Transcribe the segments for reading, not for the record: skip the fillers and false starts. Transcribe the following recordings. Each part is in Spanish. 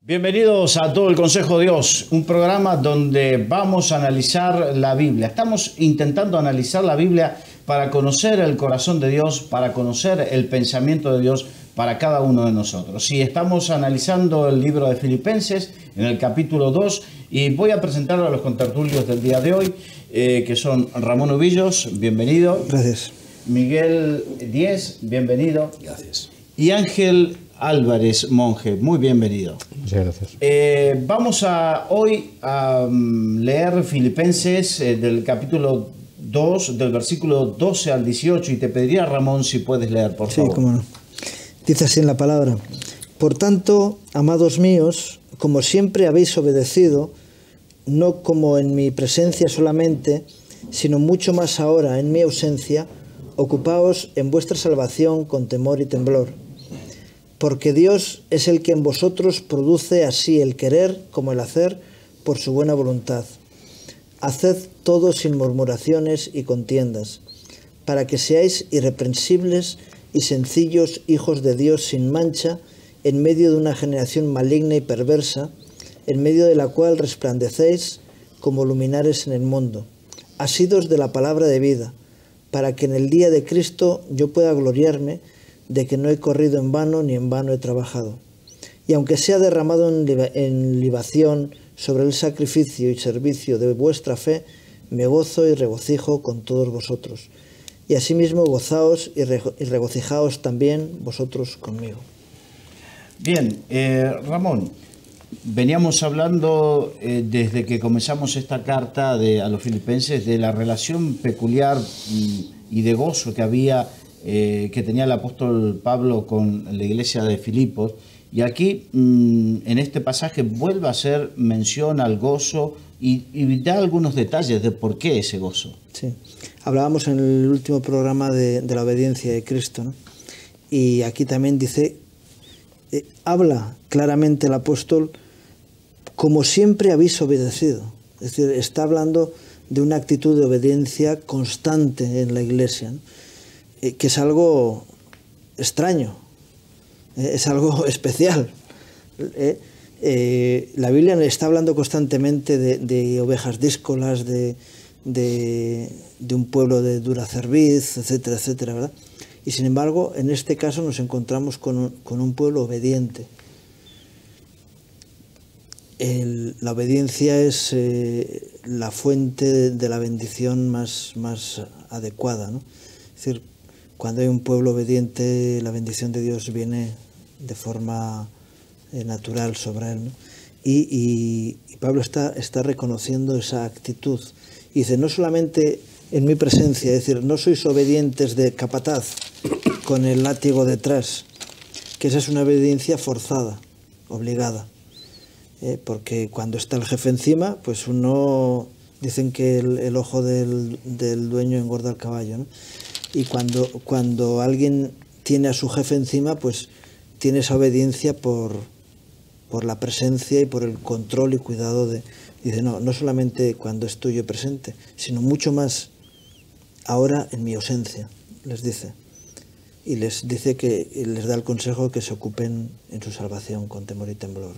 Bienvenidos a Todo el Consejo de Dios, un programa donde vamos a analizar la Biblia. Estamos intentando analizar la Biblia para conocer el corazón de Dios, para conocer el pensamiento de Dios para cada uno de nosotros. Y estamos analizando el libro de Filipenses en el capítulo 2 y voy a presentar a los contertulios del día de hoy, que son Ramón Ubillos, bienvenido. Gracias. Miguel Díez, bienvenido. Gracias. Y Ángel Álvarez Monje, muy bienvenido. Muchas gracias. Vamos hoy a leer Filipenses del capítulo 2, del versículo 12 al 18, y te pediría, Ramón, si puedes leer, por favor. Sí, cómo no. Dice así en la palabra: Por tanto, amados míos, como siempre habéis obedecido, no como en mi presencia solamente, sino mucho más ahora en mi ausencia, ocupaos en vuestra salvación con temor y temblor. Porque Dios es el que en vosotros produce así el querer como el hacer por su buena voluntad. Haced todo sin murmuraciones y contiendas, para que seáis irreprensibles y sencillos hijos de Dios sin mancha, en medio de una generación maligna y perversa, en medio de la cual resplandecéis como luminares en el mundo, asidos de la palabra de vida, para que en el día de Cristo yo pueda gloriarme de que no he corrido en vano ni en vano he trabajado. Y aunque sea derramado en libación sobre el sacrificio y servicio de vuestra fe, me gozo y regocijo con todos vosotros. Y asimismo gozaos y regocijaos también vosotros conmigo. Bien, Ramón, veníamos hablando desde que comenzamos esta carta a los filipenses de la relación peculiar y de gozo que había que tenía el apóstol Pablo con la iglesia de Filipos, y aquí en este pasaje vuelve a hacer mención al gozo y da algunos detalles de por qué ese gozo. Sí, hablábamos en el último programa de la obediencia de Cristo, ¿no? Y aquí también dice, habla claramente el apóstol, como siempre habéis obedecido. Es decir, está hablando de una actitud de obediencia constante en la iglesia, ¿no? Que es algo extraño, es algo especial. La Biblia está hablando constantemente de ovejas díscolas, de un pueblo de dura cerviz, etcétera, etcétera, ¿verdad? Y sin embargo, en este caso nos encontramos con un pueblo obediente. La obediencia es la fuente de la bendición más adecuada, ¿no? Es decir, cuando hay un pueblo obediente, la bendición de Dios viene de forma natural sobre él, ¿no? Y Pablo está reconociendo esa actitud. Y dice, no solamente en mi presencia, es decir, no sois obedientes de capataz, con el látigo detrás, que esa es una obediencia forzada, obligada. Porque cuando está el jefe encima, pues uno, dicen que el ojo del dueño engorda al caballo, ¿no? Y cuando alguien tiene a su jefe encima, pues tiene esa obediencia por la presencia y por el control y cuidado de... Dice, no solamente cuando estoy yo presente, sino mucho más ahora en mi ausencia, les dice. Y les dice que les da el consejo que se ocupen en su salvación con temor y temblor.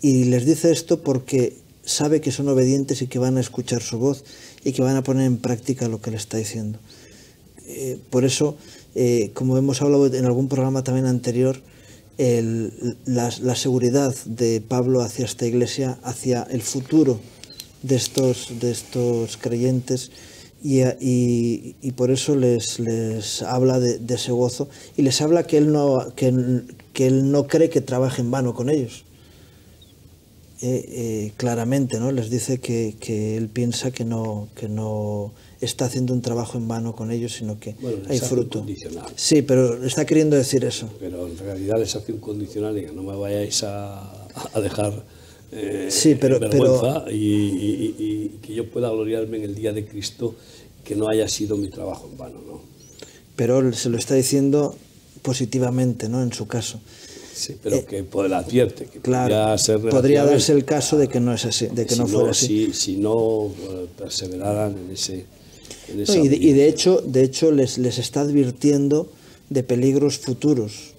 Y les dice esto porque sabe que son obedientes y que van a escuchar su voz y que van a poner en práctica lo que le está diciendo. Por eso, como hemos hablado en algún programa también anterior, la seguridad de Pablo hacia esta iglesia, hacia el futuro de estos creyentes, y por eso les habla de ese gozo, y les habla que él no cree que trabaje en vano con ellos. Claramente, ¿no? Les dice que él piensa que no está haciendo un trabajo en vano con ellos, sino que hay fruto. Condicional. Sí, pero está queriendo decir eso. Pero en realidad les hace un condicional y que no me vayáis a dejar sí, pero vergüenza y que yo pueda gloriarme en el día de Cristo, que no haya sido mi trabajo en vano, ¿no? Pero se lo está diciendo positivamente, ¿no? En su caso. Sí, pero que advierte que claro, podría darse el caso de que no es así, de que no fuera así. Si no perseveraran en esa y de hecho les está advirtiendo de peligros futuros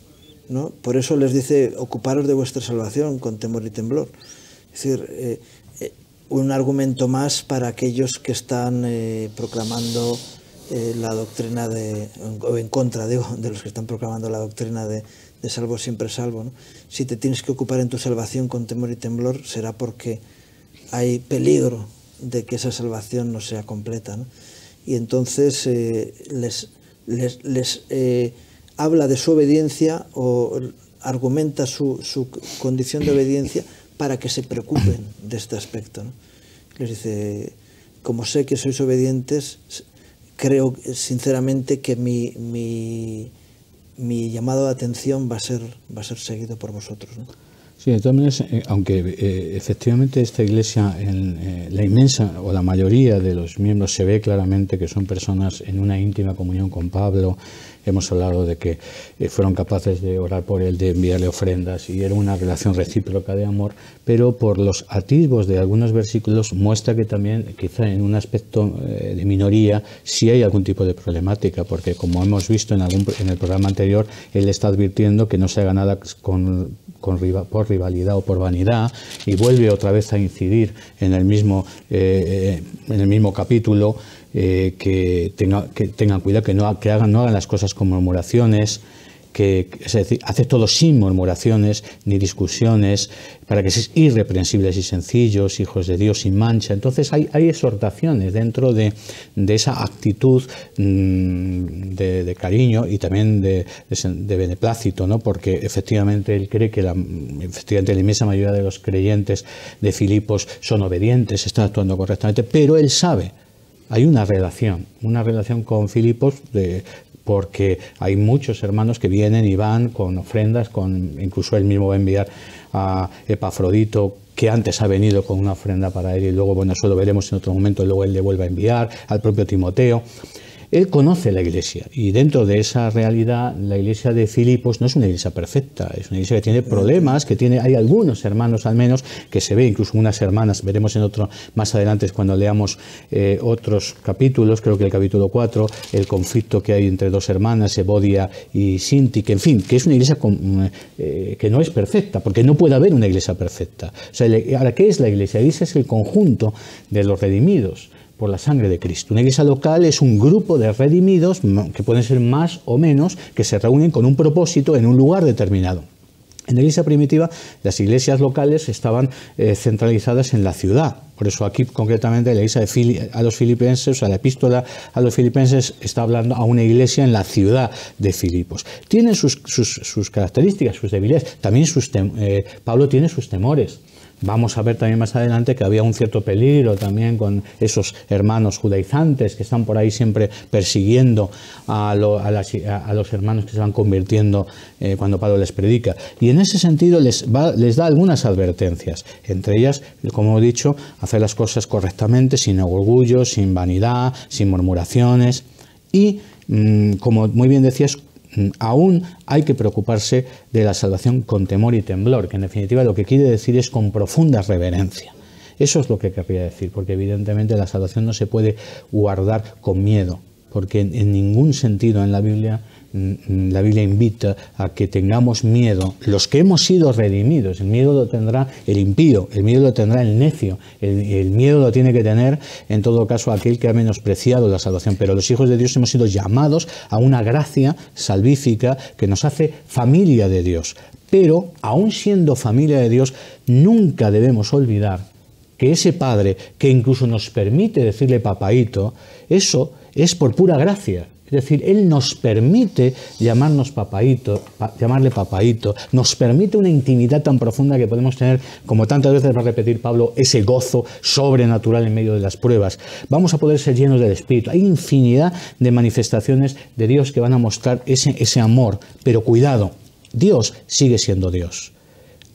¿no? Por eso les dice, ocuparos de vuestra salvación con temor y temblor. Es decir, un argumento más para aquellos que están proclamando la doctrina o en contra, digo, de los que están proclamando la doctrina de salvo siempre salvo, ¿no? Si te tienes que ocupar en tu salvación con temor y temblor, será porque hay peligro de que esa salvación no sea completa, ¿no? Y entonces les habla de su obediencia o argumenta su condición de obediencia para que se preocupen de este aspecto, ¿no? Les dice, como sé que sois obedientes, creo sinceramente que mi llamado de atención va a ser seguido por vosotros, ¿no? Sí, de todas maneras, aunque efectivamente esta iglesia, la inmensa o la mayoría de los miembros se ve claramente que son personas en una íntima comunión con Pablo. Hemos hablado de que fueron capaces de orar por él, de enviarle ofrendas, y era una relación recíproca de amor, pero por los atisbos de algunos versículos muestra que también, quizá en un aspecto de minoría, sí hay algún tipo de problemática, porque como hemos visto en el programa anterior, él está advirtiendo que no se haga nada por rivalidad o por vanidad, y vuelve otra vez a incidir en el mismo capítulo, que tengan cuidado, que no hagan las cosas con murmuraciones, es decir, hace todo sin murmuraciones ni discusiones, para que seáis irreprensibles y sencillos, hijos de Dios sin mancha. Entonces hay exhortaciones dentro de esa actitud de cariño y también de beneplácito, ¿no? Porque efectivamente él cree que efectivamente la inmensa mayoría de los creyentes de Filipos son obedientes, están actuando correctamente, pero él sabe, hay una relación con Filipos, porque hay muchos hermanos que vienen y van con ofrendas, incluso él mismo va a enviar a Epafrodito, que antes ha venido con una ofrenda para él, y luego, bueno, eso lo veremos en otro momento, y luego él le vuelve a enviar al propio Timoteo. Él conoce la iglesia, y dentro de esa realidad, la iglesia de Filipos no es una iglesia perfecta, es una iglesia que tiene problemas, hay algunos hermanos al menos que se ve, incluso unas hermanas, veremos más adelante cuando leamos otros capítulos, creo que el capítulo 4, el conflicto que hay entre dos hermanas, Evodia y Sinti, que en fin, que es una iglesia que no es perfecta, porque no puede haber una iglesia perfecta. O sea, ahora, ¿qué es la iglesia? La iglesia es el conjunto de los redimidos por la sangre de Cristo. Una iglesia local es un grupo de redimidos, que pueden ser más o menos, que se reúnen con un propósito en un lugar determinado. En la iglesia primitiva, las iglesias locales estaban centralizadas en la ciudad. Por eso aquí, concretamente, la iglesia a los filipenses, o sea, la epístola a los filipenses está hablando a una iglesia en la ciudad de Filipos. Tienen sus características, sus debilidades. También Pablo tiene sus temores. Vamos a ver también más adelante que había un cierto peligro también con esos hermanos judaizantes que están por ahí siempre persiguiendo a los hermanos que se van convirtiendo cuando Pablo les predica. Y en ese sentido les da algunas advertencias. Entre ellas, como he dicho, hacer las cosas correctamente, sin orgullo, sin vanidad, sin murmuraciones. Y, como muy bien decías, aún hay que preocuparse de la salvación con temor y temblor, que en definitiva lo que quiere decir es con profunda reverencia. Eso es lo que querría decir, porque evidentemente la salvación no se puede guardar con miedo, porque en ningún sentido en la Biblia invita a que tengamos miedo. Los que hemos sido redimidos, el miedo lo tendrá el impío, el miedo lo tendrá el necio, el miedo lo tiene que tener en todo caso aquel que ha menospreciado la salvación, pero los hijos de Dios hemos sido llamados a una gracia salvífica que nos hace familia de Dios. Pero, aun siendo familia de Dios, nunca debemos olvidar que ese Padre, que incluso nos permite decirle papaíto, eso es por pura gracia. Es decir, Él nos permite llamarle papaíto, nos permite una intimidad tan profunda que podemos tener, como tantas veces va a repetir Pablo, ese gozo sobrenatural en medio de las pruebas. Vamos a poder ser llenos del Espíritu. Hay infinidad de manifestaciones de Dios que van a mostrar ese amor, pero cuidado, Dios sigue siendo Dios.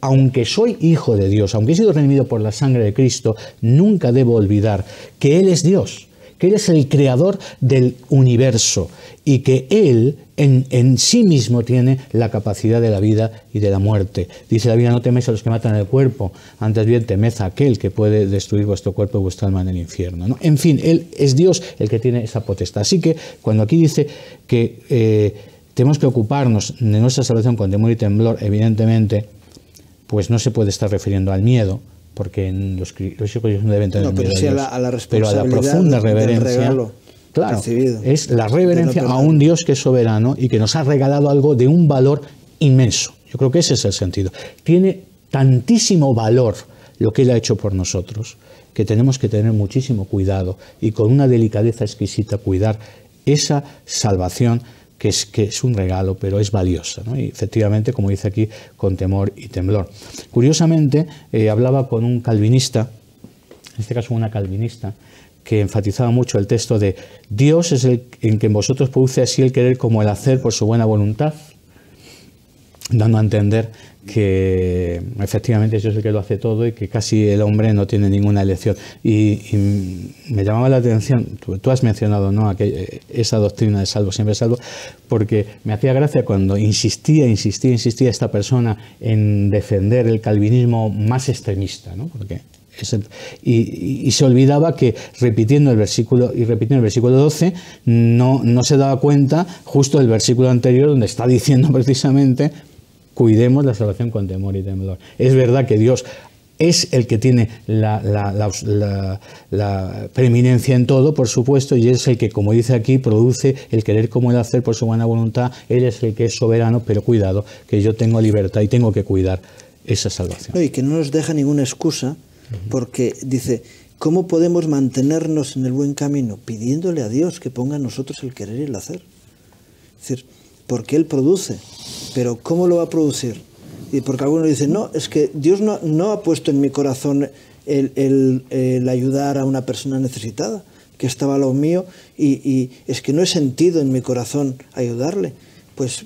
Aunque soy hijo de Dios, aunque he sido redimido por la sangre de Cristo, nunca debo olvidar que Él es Dios, que Él es el creador del universo y que Él en sí mismo tiene la capacidad de la vida y de la muerte. Dice la Biblia, no teméis a los que matan el cuerpo, antes bien temed a aquel que puede destruir vuestro cuerpo y vuestra alma en el infierno, ¿no? En fin, Él es Dios el que tiene esa potestad. Así que cuando aquí dice que tenemos que ocuparnos de nuestra salvación con temor y temblor, evidentemente, pues no se puede estar refiriendo al miedo, porque los hijos no deben tener miedo sí a Dios, a la pero a la profunda reverencia. Claro, es la reverencia a un Dios que es soberano y que nos ha regalado algo de un valor inmenso. Yo creo que ese es el sentido. Tiene tantísimo valor lo que Él ha hecho por nosotros, que tenemos que tener muchísimo cuidado y con una delicadeza exquisita cuidar esa salvación que es un regalo, pero es valiosa, ¿no? Y efectivamente, como dice aquí, con temor y temblor. Curiosamente, hablaba con un calvinista, en este caso una calvinista, que enfatizaba mucho el texto de Dios es el en que en vosotros produce así el querer como el hacer por su buena voluntad, dando a entender que efectivamente Dios es el que lo hace todo y que casi el hombre no tiene ninguna elección. Y me llamaba la atención, tú has mencionado, ¿no?, esa doctrina de salvo, siempre salvo, porque me hacía gracia cuando insistía esta persona en defender el calvinismo más extremista, ¿no? Porque y se olvidaba que repitiendo el versículo 12 no se daba cuenta justo del versículo anterior donde está diciendo precisamente cuidemos la salvación con temor y temblor. Es verdad que Dios es el que tiene la preeminencia en todo, por supuesto, y es el que, como dice aquí, produce el querer como el hacer por su buena voluntad. Él es el que es soberano, pero cuidado, que yo tengo libertad y tengo que cuidar esa salvación. No, y que no nos deja ninguna excusa, porque dice, ¿cómo podemos mantenernos en el buen camino? Pidiéndole a Dios que ponga en nosotros el querer y el hacer. Es decir, porque Él produce, pero ¿cómo lo va a producir? Y porque algunos dicen, no, es que Dios no ha puesto en mi corazón el ayudar a una persona necesitada, que estaba al lado mío, y es que no he sentido en mi corazón ayudarle. Pues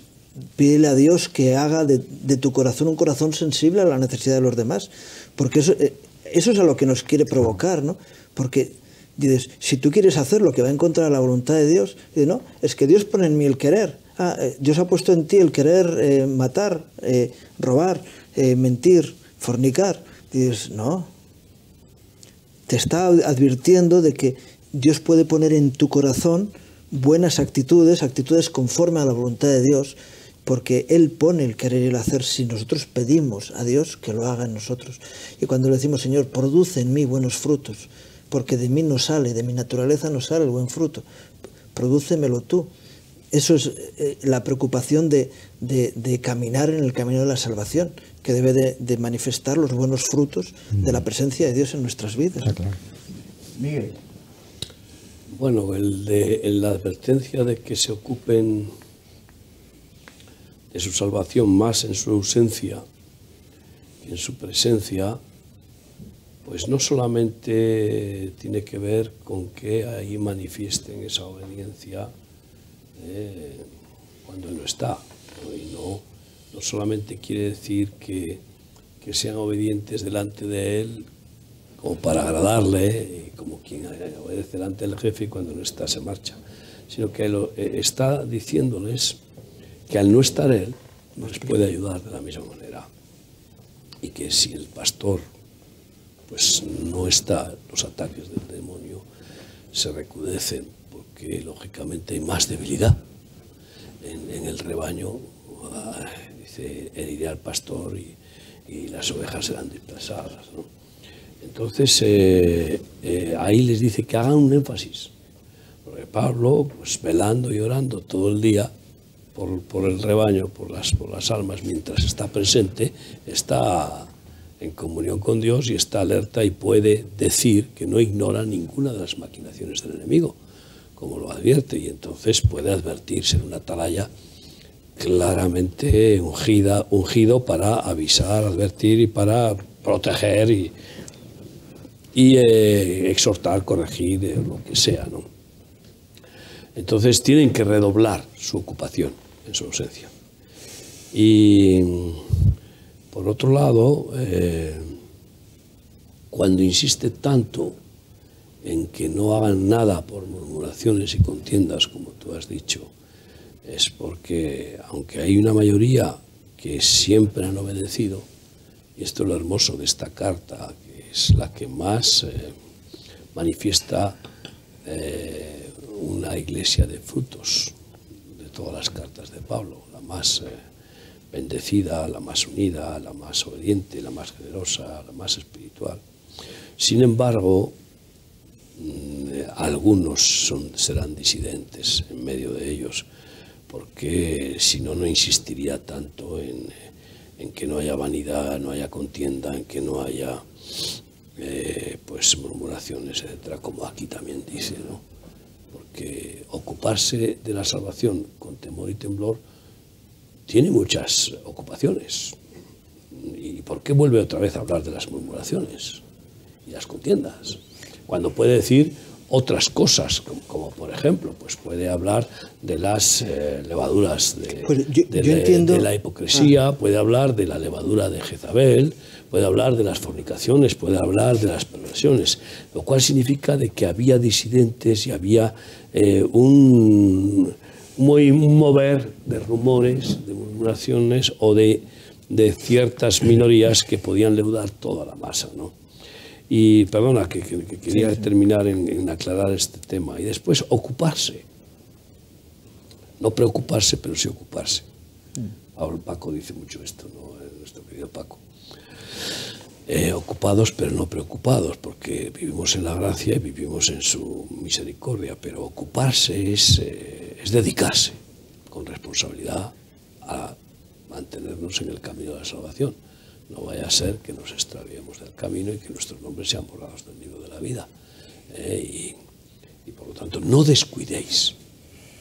pídele a Dios que haga de tu corazón un corazón sensible a la necesidad de los demás, porque eso es a lo que nos quiere provocar, ¿no? Porque dices, si tú quieres hacer lo que va en contra de la voluntad de Dios, dices, no, es que Dios pone en mí el querer. Dios ha puesto en ti el querer matar, robar, mentir, fornicar. Dices, no. Te está advirtiendo de que Dios puede poner en tu corazón buenas actitudes conforme a la voluntad de Dios, porque Él pone el querer y el hacer si nosotros pedimos a Dios que lo haga en nosotros. Y cuando le decimos, Señor, produce en mí buenos frutos, porque de mí no sale, de mi naturaleza no sale el buen fruto, prodúcemelo tú. Eso es la preocupación de caminar en el camino de la salvación, que debe de manifestar los buenos frutos de la presencia de Dios en nuestras vidas. Claro. Miguel. Bueno, la advertencia de que se ocupen de su salvación más en su ausencia que en su presencia, pues no solamente tiene que ver con que ahí manifiesten esa obediencia cuando Él no está, ¿no? Y no solamente quiere decir que sean obedientes delante de Él como para agradarle, y como quien obedece delante del jefe y cuando no está se marcha, sino que está diciéndoles que al no estar Él no les puede ayudar de la misma manera, y que si el pastor pues no está, los ataques del demonio se recrudecen, porque lógicamente hay más debilidad en el rebaño. Dice, heriré al pastor y las ovejas serán dispersadas, ¿no? Entonces ahí les dice que hagan un énfasis, porque Pablo, pues velando y orando todo el día por el rebaño, por las almas, mientras está presente, está en comunión con Dios y está alerta y puede decir que no ignora ninguna de las maquinaciones del enemigo, como lo advierte, y entonces puede advertirse en una atalaya claramente ungido para avisar, advertir y para proteger y exhortar, corregir, lo que sea, ¿no? Entonces tienen que redoblar su ocupación en su ausencia. Y por otro lado, cuando insiste tanto en que no hagan nada por murmuraciones y contiendas, como tú has dicho, es porque, aunque hay una mayoría que siempre han obedecido, y esto es lo hermoso de esta carta, que es la que más manifiesta una iglesia de frutos, de todas las cartas de Pablo, la más bendecida, la más unida, la más obediente, la más generosa, la más espiritual. Sin embargo, algunos serán disidentes en medio de ellos, porque si no, no insistiría tanto en que no haya vanidad, no haya contienda, en que no haya pues murmuraciones, etcétera, como aquí también dice, ¿no? Porque ocuparse de la salvación con temor y temblor tiene muchas ocupaciones. ¿Y por qué vuelve otra vez a hablar de las murmuraciones y las contiendas? Cuando puede decir otras cosas, como por ejemplo, pues puede hablar de las levaduras de la hipocresía, puede hablar de la levadura de Jezabel, puede hablar de las fornicaciones, puede hablar de las perversiones, lo cual significa de que había disidentes y había un mover de rumores, de murmuraciones o de ciertas minorías que podían leudar toda la masa, ¿no? Y perdona, que quería terminar en aclarar este tema. Y después ocuparse. No preocuparse, pero sí ocuparse. Ahora Paco dice mucho esto, ¿no? Nuestro querido Paco. Ocupados, pero no preocupados, porque vivimos en la gracia y vivimos en su misericordia. Pero ocuparse es dedicarse con responsabilidad a mantenernos en el camino de la salvación. No vaya a ser que nos extraviemos del camino y que nuestros nombres sean borrados del libro de la vida. Y por lo tanto, no descuidéis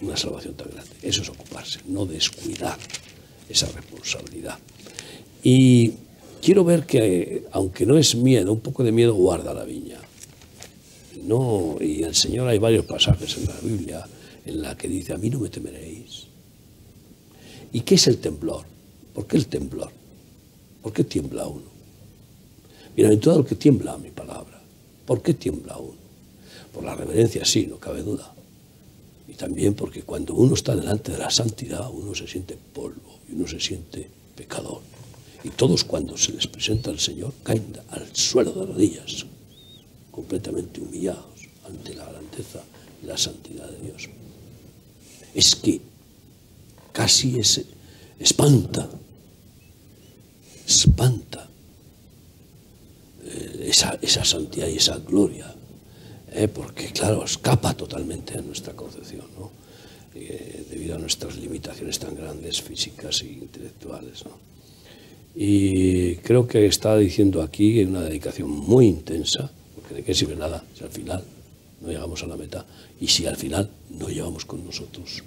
una salvación tan grande. Eso es ocuparse, no descuidar esa responsabilidad. Y quiero ver que, aunque no es miedo, un poco de miedo guarda la viña. No, y el Señor, hay varios pasajes en la Biblia en la que dice, a mí no me temeréis. ¿Y qué es el temblor? ¿Por qué el temblor? ¿Por qué tiembla uno? Bienaventurado el que tiembla a mi palabra. ¿Por qué tiembla uno? Por la reverencia, sí, no cabe duda. Y también porque cuando uno está delante de la santidad, uno se siente polvo y uno se siente pecador. Y todos cuando se les presenta al Señor caen al suelo de rodillas, completamente humillados ante la grandeza y la santidad de Dios. Es que casi espanta esa santidad y esa gloria, porque claro, escapa totalmente a nuestra concepción, ¿no? Debido a nuestras limitaciones tan grandes físicas e intelectuales, ¿no? Y creo que está diciendo aquí una dedicación muy intensa, porque de qué sirve nada si al final no llegamos a la meta y si al final no llevamos con nosotros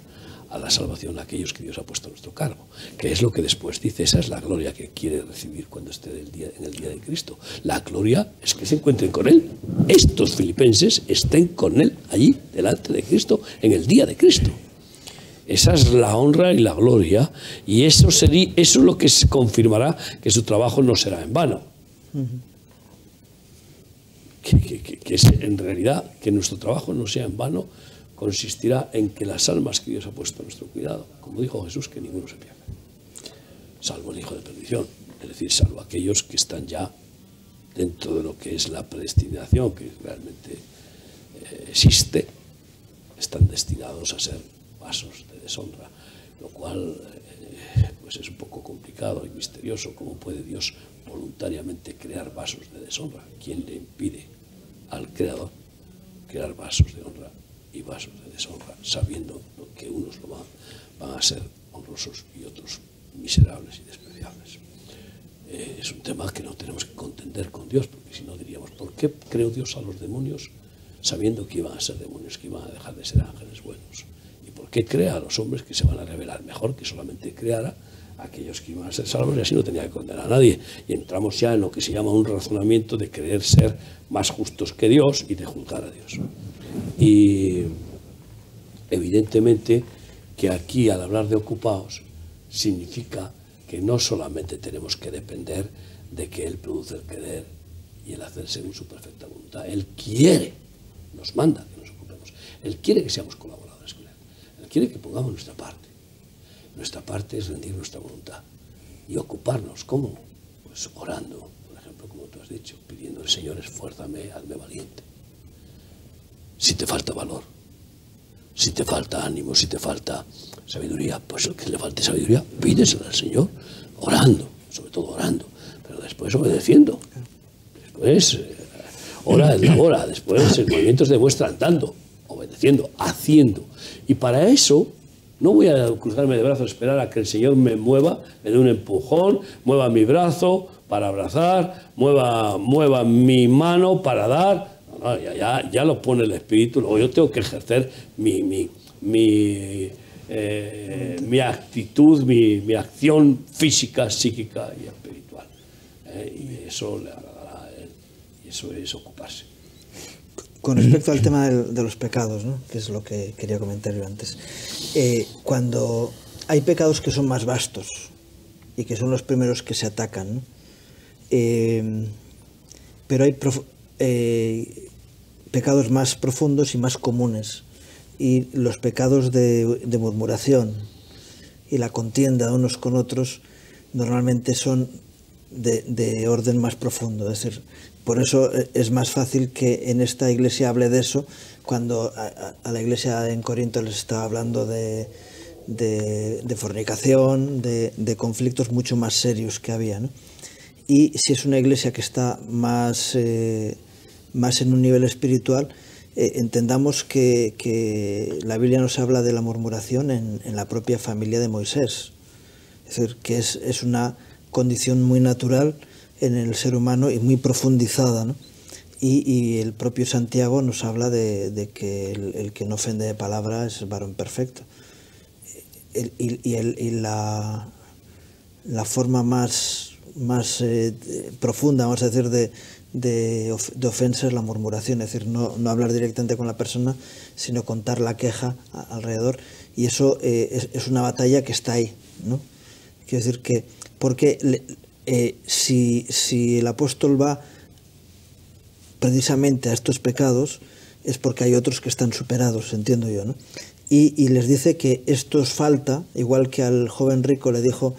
a la salvación a aquellos que Dios ha puesto a nuestro cargo, que es lo que después dice, esa es la gloria que quiere recibir cuando esté en el día de Cristo. La gloria es que se encuentren con Él. Estos filipenses estén con Él allí, delante de Cristo, en el día de Cristo. Esa es la honra y la gloria, y eso es lo que se confirmará que su trabajo no será en vano. Que es, en realidad, que nuestro trabajo no sea en vano, consistirá en que las almas que Dios ha puesto a nuestro cuidado, como dijo Jesús, que ninguno se pierda, salvo el hijo de perdición, es decir, salvo aquellos que están ya dentro de lo que es la predestinación, que realmente existe, están destinados a ser vasos de deshonra, lo cual pues es un poco complicado y misterioso. ¿Cómo puede Dios voluntariamente crear vasos de deshonra? ¿Quién le impide al Creador crear vasos de honra y vasos de deshonra, sabiendo que unos van a ser honrosos y otros miserables y despreciables? Es un tema que no tenemos que contender con Dios, porque si no diríamos, ¿por qué creó Dios a los demonios sabiendo que iban a ser demonios, que iban a dejar de ser ángeles buenos? ¿Y por qué crea a los hombres que se van a rebelar? Mejor que solamente creara a aquellos que iban a ser salvos y así no tenía que condenar a nadie. Y entramos ya en lo que se llama un razonamiento de querer ser más justos que Dios y de juzgar a Dios. Y evidentemente que aquí, al hablar de ocupados, significa que no solamente tenemos que depender de que Él produce el querer y el hacer según su perfecta voluntad. Él quiere, nos manda que nos ocupemos. Él quiere que seamos colaboradores con Él. Él quiere que pongamos nuestra parte. Nuestra parte es rendir nuestra voluntad y ocuparnos. ¿Cómo? Pues orando, por ejemplo, como tú has dicho, pidiendo al Señor, esfuérzame, hazme valiente. Si te falta valor, Si te falta ánimo, si te falta sabiduría, pues el que le falte sabiduría, pídesela al Señor, orando, sobre todo orando, pero después obedeciendo. Después, ora es la hora, después el movimiento es de vuestra andando, obedeciendo, haciendo. Y para eso no voy a cruzarme de brazos, esperar a que el Señor me mueva, me dé un empujón, mueva mi brazo para abrazar, mueva mi mano para dar. No, ya lo pone el Espíritu. Luego yo tengo que ejercer mi actitud, mi acción física, psíquica y espiritual. Y eso le agradará a Él. Y eso es ocuparse. Con respecto al tema de los pecados, ¿no?, que es lo que quería comentar yo antes, cuando hay pecados que son más vastos y que son los primeros que se atacan, ¿no?, pero hay pecados más profundos y más comunes, y los pecados de murmuración y la contienda unos con otros normalmente son de orden más profundo. Es decir, por eso es más fácil que en esta iglesia hable de eso, cuando a la iglesia en Corinto les estaba hablando de fornicación, de conflictos mucho más serios que había, ¿no? Y si es una iglesia que está más en un nivel espiritual, entendamos que la Biblia nos habla de la murmuración en la propia familia de Moisés. Es decir, que es una condición muy natural en el ser humano y muy profundizada, ¿no? Y el propio Santiago nos habla de que el que no ofende de palabra es varón perfecto. Y la forma más profunda, vamos a decir, de ofensa es la murmuración, es decir, no hablar directamente con la persona, sino contar la queja alrededor, y eso es una batalla que está ahí, ¿no? Quiero decir que, porque si el apóstol va precisamente a estos pecados, es porque hay otros que están superados, entiendo yo, ¿no? Y les dice que esto os falta, igual que al joven rico le dijo,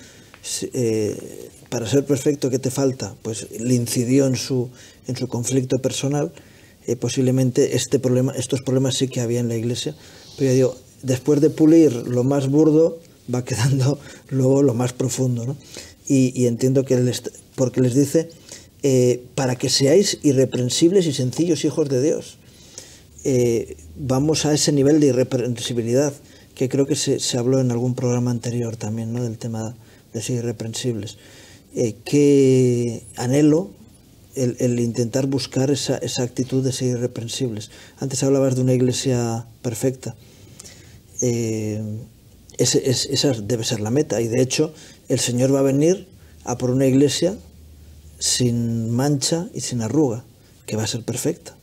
para ser perfecto, ¿qué te falta? Pues le incidió en su conflicto personal. Posiblemente estos problemas sí que había en la iglesia, pero yo digo, después de pulir lo más burdo, va quedando luego lo más profundo, ¿no? Y entiendo que porque les dice, para que seáis irreprensibles y sencillos hijos de Dios. Vamos a ese nivel de irreprensibilidad, que creo que se habló en algún programa anterior también, ¿no?, del tema de ser irreprensibles. Que anhelo el intentar buscar esa actitud de ser irreprensibles. Antes hablabas de una iglesia perfecta. Esa debe ser la meta, y de hecho el Señor va a venir a por una iglesia sin mancha y sin arruga, que va a ser perfecta.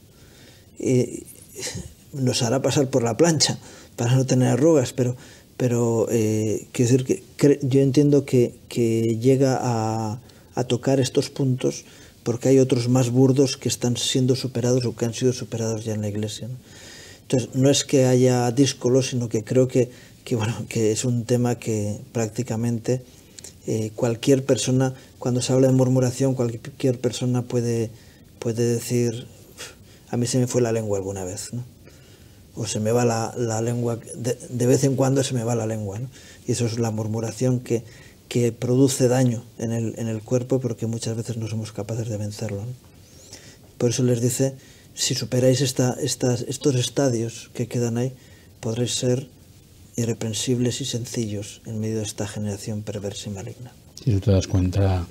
Nos hará pasar por la plancha para no tener arrugas, pero quiero decir que yo entiendo que llega a tocar estos puntos porque hay otros más burdos que están siendo superados o que han sido superados ya en la iglesia, ¿no? Entonces, no es que haya díscolo, sino que creo que es un tema que prácticamente cualquier persona, cuando se habla de murmuración, cualquier persona puede decir, a mí se me fue la lengua alguna vez, ¿no? O se me va la lengua, de vez en cuando se me va la lengua, ¿no? Y eso es la murmuración que produce daño en el cuerpo, pero que muchas veces no somos capaces de vencerlo, ¿no? Por eso les dice, si superáis estos estadios que quedan ahí, podréis ser irreprensibles y sencillos en medio de esta generación perversa y maligna. Si tú te das cuenta,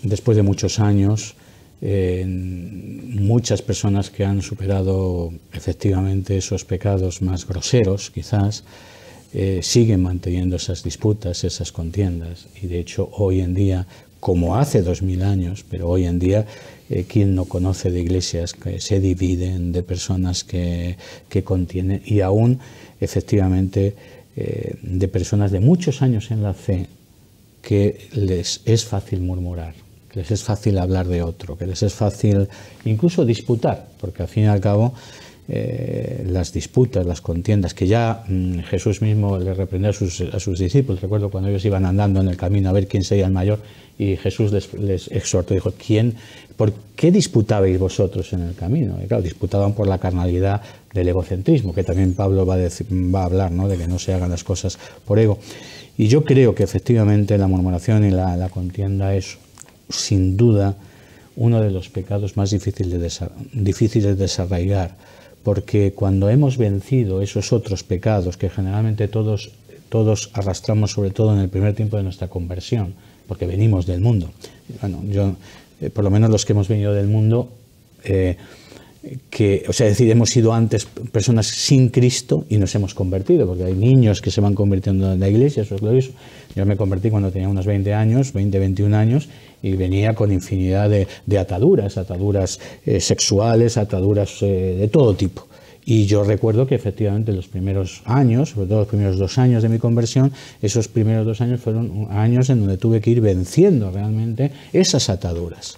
después de muchos años, muchas personas que han superado efectivamente esos pecados más groseros, quizás, siguen manteniendo esas disputas, esas contiendas. Y de hecho, hoy en día, como hace 2000 años, pero hoy en día, ¿quién no conoce de iglesias que se dividen, de personas que contienen, y aún, efectivamente, de personas de muchos años en la fe, que les es fácil murmurar, que les es fácil hablar de otro, que les es fácil incluso disputar, porque al fin y al cabo las disputas, las contiendas, que ya Jesús mismo le reprendió a sus discípulos. Recuerdo cuando ellos iban andando en el camino a ver quién sería el mayor, y Jesús les exhortó, dijo, ¿por qué disputabais vosotros en el camino? Y claro, disputaban por la carnalidad del egocentrismo, que también Pablo va a hablar, ¿no?, de que no se hagan las cosas por ego. Y yo creo que efectivamente la murmuración y la contienda es, sin duda, uno de los pecados más difíciles de desarraigar, porque cuando hemos vencido esos otros pecados que generalmente todos arrastramos, sobre todo en el primer tiempo de nuestra conversión, porque venimos del mundo. Bueno, por lo menos los que hemos venido del mundo, es decir, hemos sido antes personas sin Cristo y nos hemos convertido, porque hay niños que se van convirtiendo en la iglesia, eso es glorioso. Yo me convertí cuando tenía unos 21 años, y venía con infinidad de ataduras sexuales, ataduras de todo tipo. Y yo recuerdo que efectivamente los primeros años, sobre todo los primeros 2 años de mi conversión, esos primeros 2 años fueron años en donde tuve que ir venciendo realmente esas ataduras.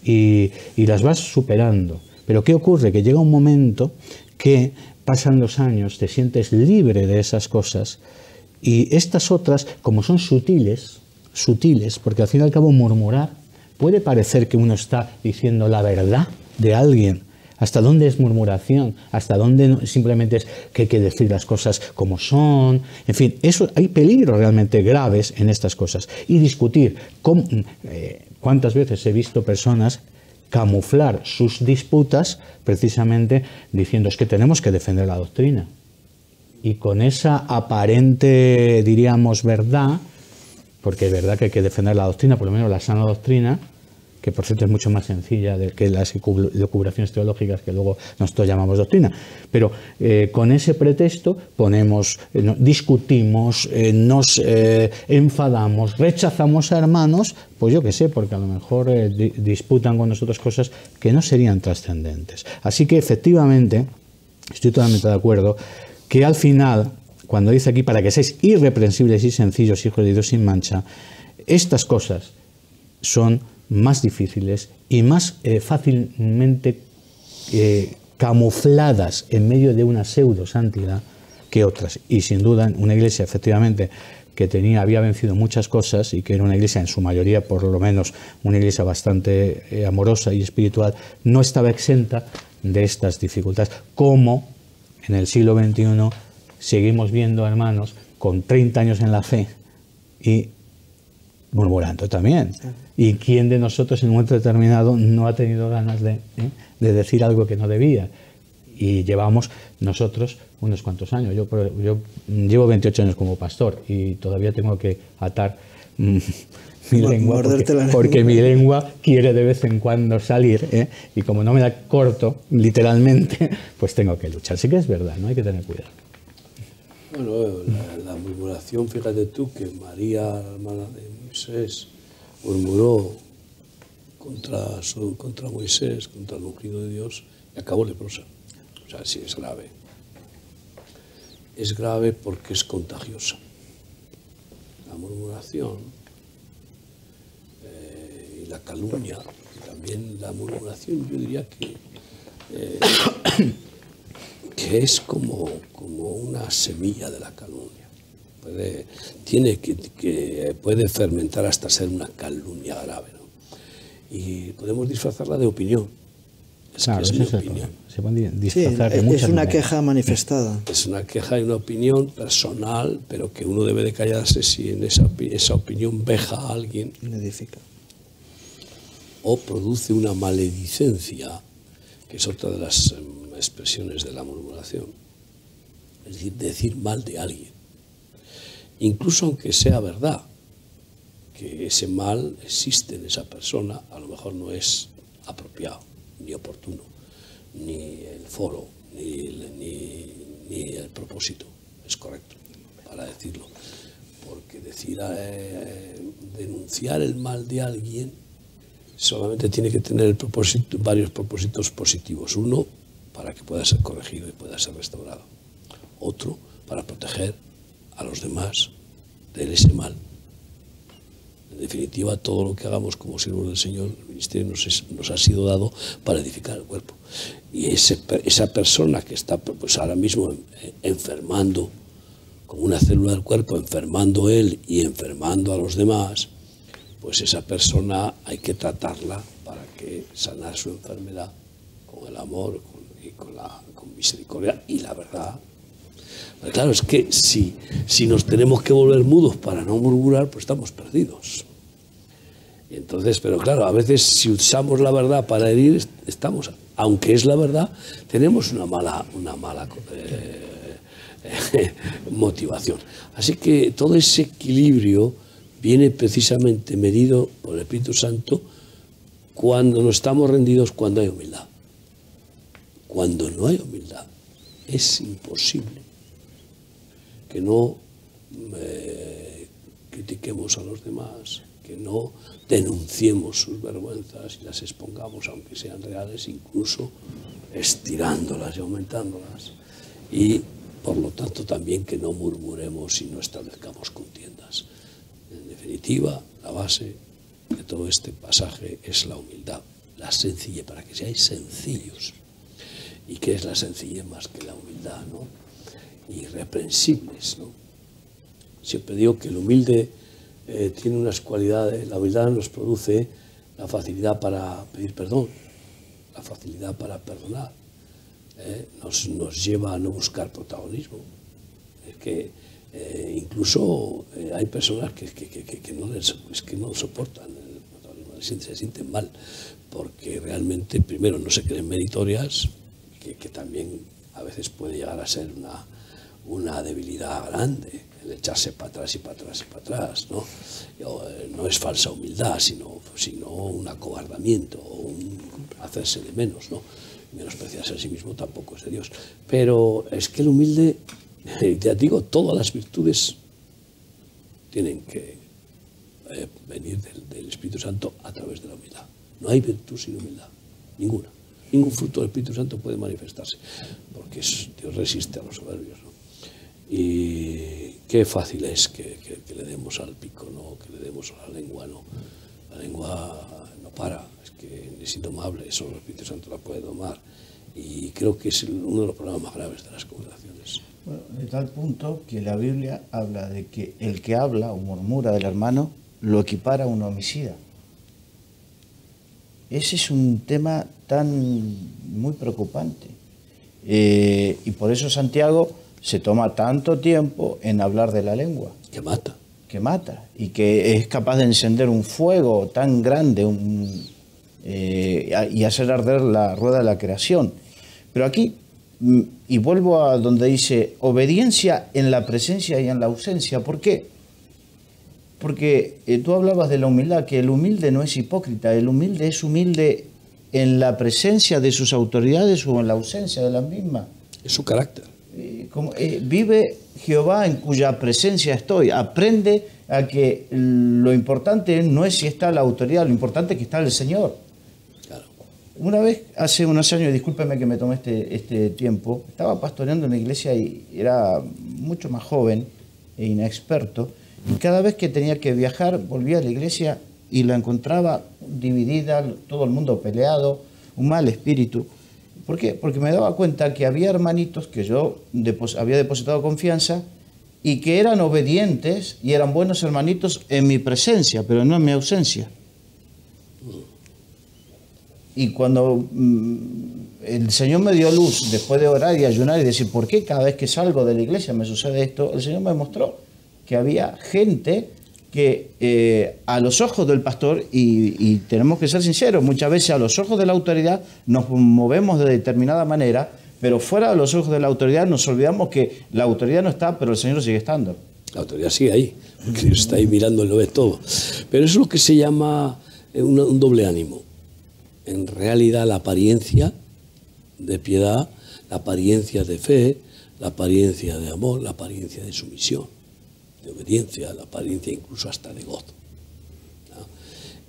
Y las vas superando. Pero ¿qué ocurre? Que llega un momento que pasan los años, te sientes libre de esas cosas, y estas otras, como son sutiles, porque al fin y al cabo murmurar puede parecer que uno está diciendo la verdad de alguien. ¿Hasta dónde es murmuración? ¿Hasta dónde simplemente es que hay que decir las cosas como son? En fin, hay peligros realmente graves en estas cosas. Y discutir. ¿Cuántas veces he visto personas camuflar sus disputas precisamente diciendo es que tenemos que defender la doctrina? Y con esa aparente, diríamos, verdad, porque es verdad que hay que defender la doctrina, por lo menos la sana doctrina, que por cierto es mucho más sencilla que las elucubraciones teológicas que luego nosotros llamamos doctrina. Pero con ese pretexto discutimos, nos enfadamos, rechazamos a hermanos, pues yo qué sé, porque a lo mejor disputan con nosotros cosas que no serían trascendentes. Así que efectivamente, estoy totalmente de acuerdo, que al final, cuando dice aquí, para que seáis irreprensibles y sencillos, hijos de Dios sin mancha, estas cosas son más difíciles y más fácilmente camufladas en medio de una pseudo santidad que otras. Y sin duda, una iglesia efectivamente que había vencido muchas cosas, y que era una iglesia en su mayoría, por lo menos una iglesia bastante amorosa y espiritual, no estaba exenta de estas dificultades, como en el siglo XXI seguimos viendo hermanos con 30 años en la fe y murmurando también. ¿Y quién de nosotros en un momento determinado no ha tenido ganas de decir algo que no debía? Y llevamos nosotros unos cuantos años. Yo llevo 28 años como pastor y todavía tengo que atar mi lengua porque mi lengua quiere de vez en cuando salir, y como no me da corto, literalmente, pues tengo que luchar. Sí que es verdad, ¿no? Hay que tener cuidado. Bueno, la murmuración, fíjate tú que María, la hermana de Moisés, murmuró contra Moisés, contra el ungido de Dios, y acabó leprosa. O sea, sí, es grave. Es grave porque es contagiosa. La murmuración y la calumnia, y también la murmuración, yo diría que es como una semilla de la calumnia. Puede fermentar hasta ser una calumnia grave, ¿no? Y podemos disfrazarla de opinión. Claro, es una opinión. Se puede disfrazar de muchas es una maneras. queja manifestada. Es una queja y una opinión personal, pero que uno debe de callarse si en esa opinión veja a alguien. Edifica. O produce una maledicencia, que es otra de las expresiones de la murmuración. Es decir mal de alguien. Incluso aunque sea verdad que ese mal existe en esa persona, a lo mejor no es apropiado, ni oportuno, ni el foro, ni el propósito es correcto para decirlo. Porque denunciar el mal de alguien solamente tiene que tener varios propósitos positivos. Uno, para que pueda ser corregido y pueda ser restaurado. Otro, para proteger a los demás de ese mal. En definitiva, todo lo que hagamos como siervos del Señor, el ministerio nos ha sido dado para edificar el cuerpo. Y esa persona que está pues ahora mismo enfermando, como una célula del cuerpo, enfermando él y enfermando a los demás, pues esa persona hay que tratarla para que sanar su enfermedad con el amor con misericordia y la verdad. Pero claro, es que si nos tenemos que volver mudos para no murmurar, pues estamos perdidos. Y entonces, pero claro, a veces si usamos la verdad para herir, estamos, aunque es la verdad, tenemos una mala motivación. Así que todo ese equilibrio viene precisamente medido por el Espíritu Santo cuando nos estamos rendidos, cuando hay humildad. Cuando no hay humildad, es imposible que no critiquemos a los demás, que no denunciemos sus vergüenzas y las expongamos, aunque sean reales, incluso estirándolas y aumentándolas. Y, por lo tanto, también que no murmuremos y no establezcamos contiendas. En definitiva, la base de todo este pasaje es la humildad, la sencillez, para que seáis sencillos. ¿Y qué es la sencillez más que la humildad, no? Irreprensibles, ¿no? Siempre digo que el humilde tiene unas cualidades. La humildad nos produce la facilidad para pedir perdón, la facilidad para perdonar, nos lleva a no buscar protagonismo. Es que incluso hay personas que no soportan el protagonismo, se sienten mal, porque realmente, primero, no se creen meritorias, que también a veces puede llegar a ser una debilidad grande, el echarse para atrás y para atrás y para atrás, ¿no? No es falsa humildad, sino un acobardamiento, un hacerse de menos, ¿no? Menospreciarse a sí mismo tampoco es de Dios. Pero es que el humilde, ya digo, todas las virtudes tienen que venir del Espíritu Santo a través de la humildad. No hay virtud sin humildad, ninguna. Ningún fruto del Espíritu Santo puede manifestarse, porque Dios resiste a los soberbios, ¿no? Y qué fácil es que le demos al pico, ¿no? Que le demos a la lengua, ¿no? La lengua no para, es que es indomable, solo el Espíritu Santo la puede domar. Y creo que es uno de los problemas más graves de las congregaciones. Bueno, de tal punto que la Biblia habla de que el que habla o murmura del hermano lo equipara a un homicida. Ese es un tema muy preocupante. Y por eso Santiago se toma tanto tiempo en hablar de la lengua. Que mata. Que mata. Y que es capaz de encender un fuego tan grande y hacer arder la rueda de la creación. Pero aquí, y vuelvo a donde dice, obediencia en la presencia y en la ausencia. ¿Por qué? Porque tú hablabas de la humildad, que el humilde no es hipócrita, el humilde es humilde en la presencia de sus autoridades o en la ausencia de las mismas. Es su carácter. Vive Jehová en cuya presencia estoy. Aprende a que lo importante no es si está la autoridad, lo importante es que está el Señor. Claro. Una vez, hace unos años, discúlpeme que me tomé este tiempo, estaba pastoreando en una iglesia y era mucho más joven e inexperto. Y cada vez que tenía que viajar, volvía a la iglesia y la encontraba dividida, todo el mundo peleado, un mal espíritu. ¿Por qué? Porque me daba cuenta que había hermanitos que yo había depositado confianza y que eran obedientes y eran buenos hermanitos en mi presencia, pero no en mi ausencia. Y cuando el Señor me dio luz, después de orar y ayunar y decir, ¿por qué cada vez que salgo de la iglesia me sucede esto? El Señor me mostró que había gente que a los ojos del pastor, y tenemos que ser sinceros, muchas veces a los ojos de la autoridad nos movemos de determinada manera, pero fuera de los ojos de la autoridad nos olvidamos que la autoridad no está, pero el Señor sigue estando. La autoridad sigue ahí, porque Dios está ahí mirando y lo ve todo. Pero eso es lo que se llama un doble ánimo. En realidad la apariencia de piedad, la apariencia de fe, la apariencia de amor, la apariencia de sumisión, de obediencia, la apariencia incluso hasta de gozo, ¿no?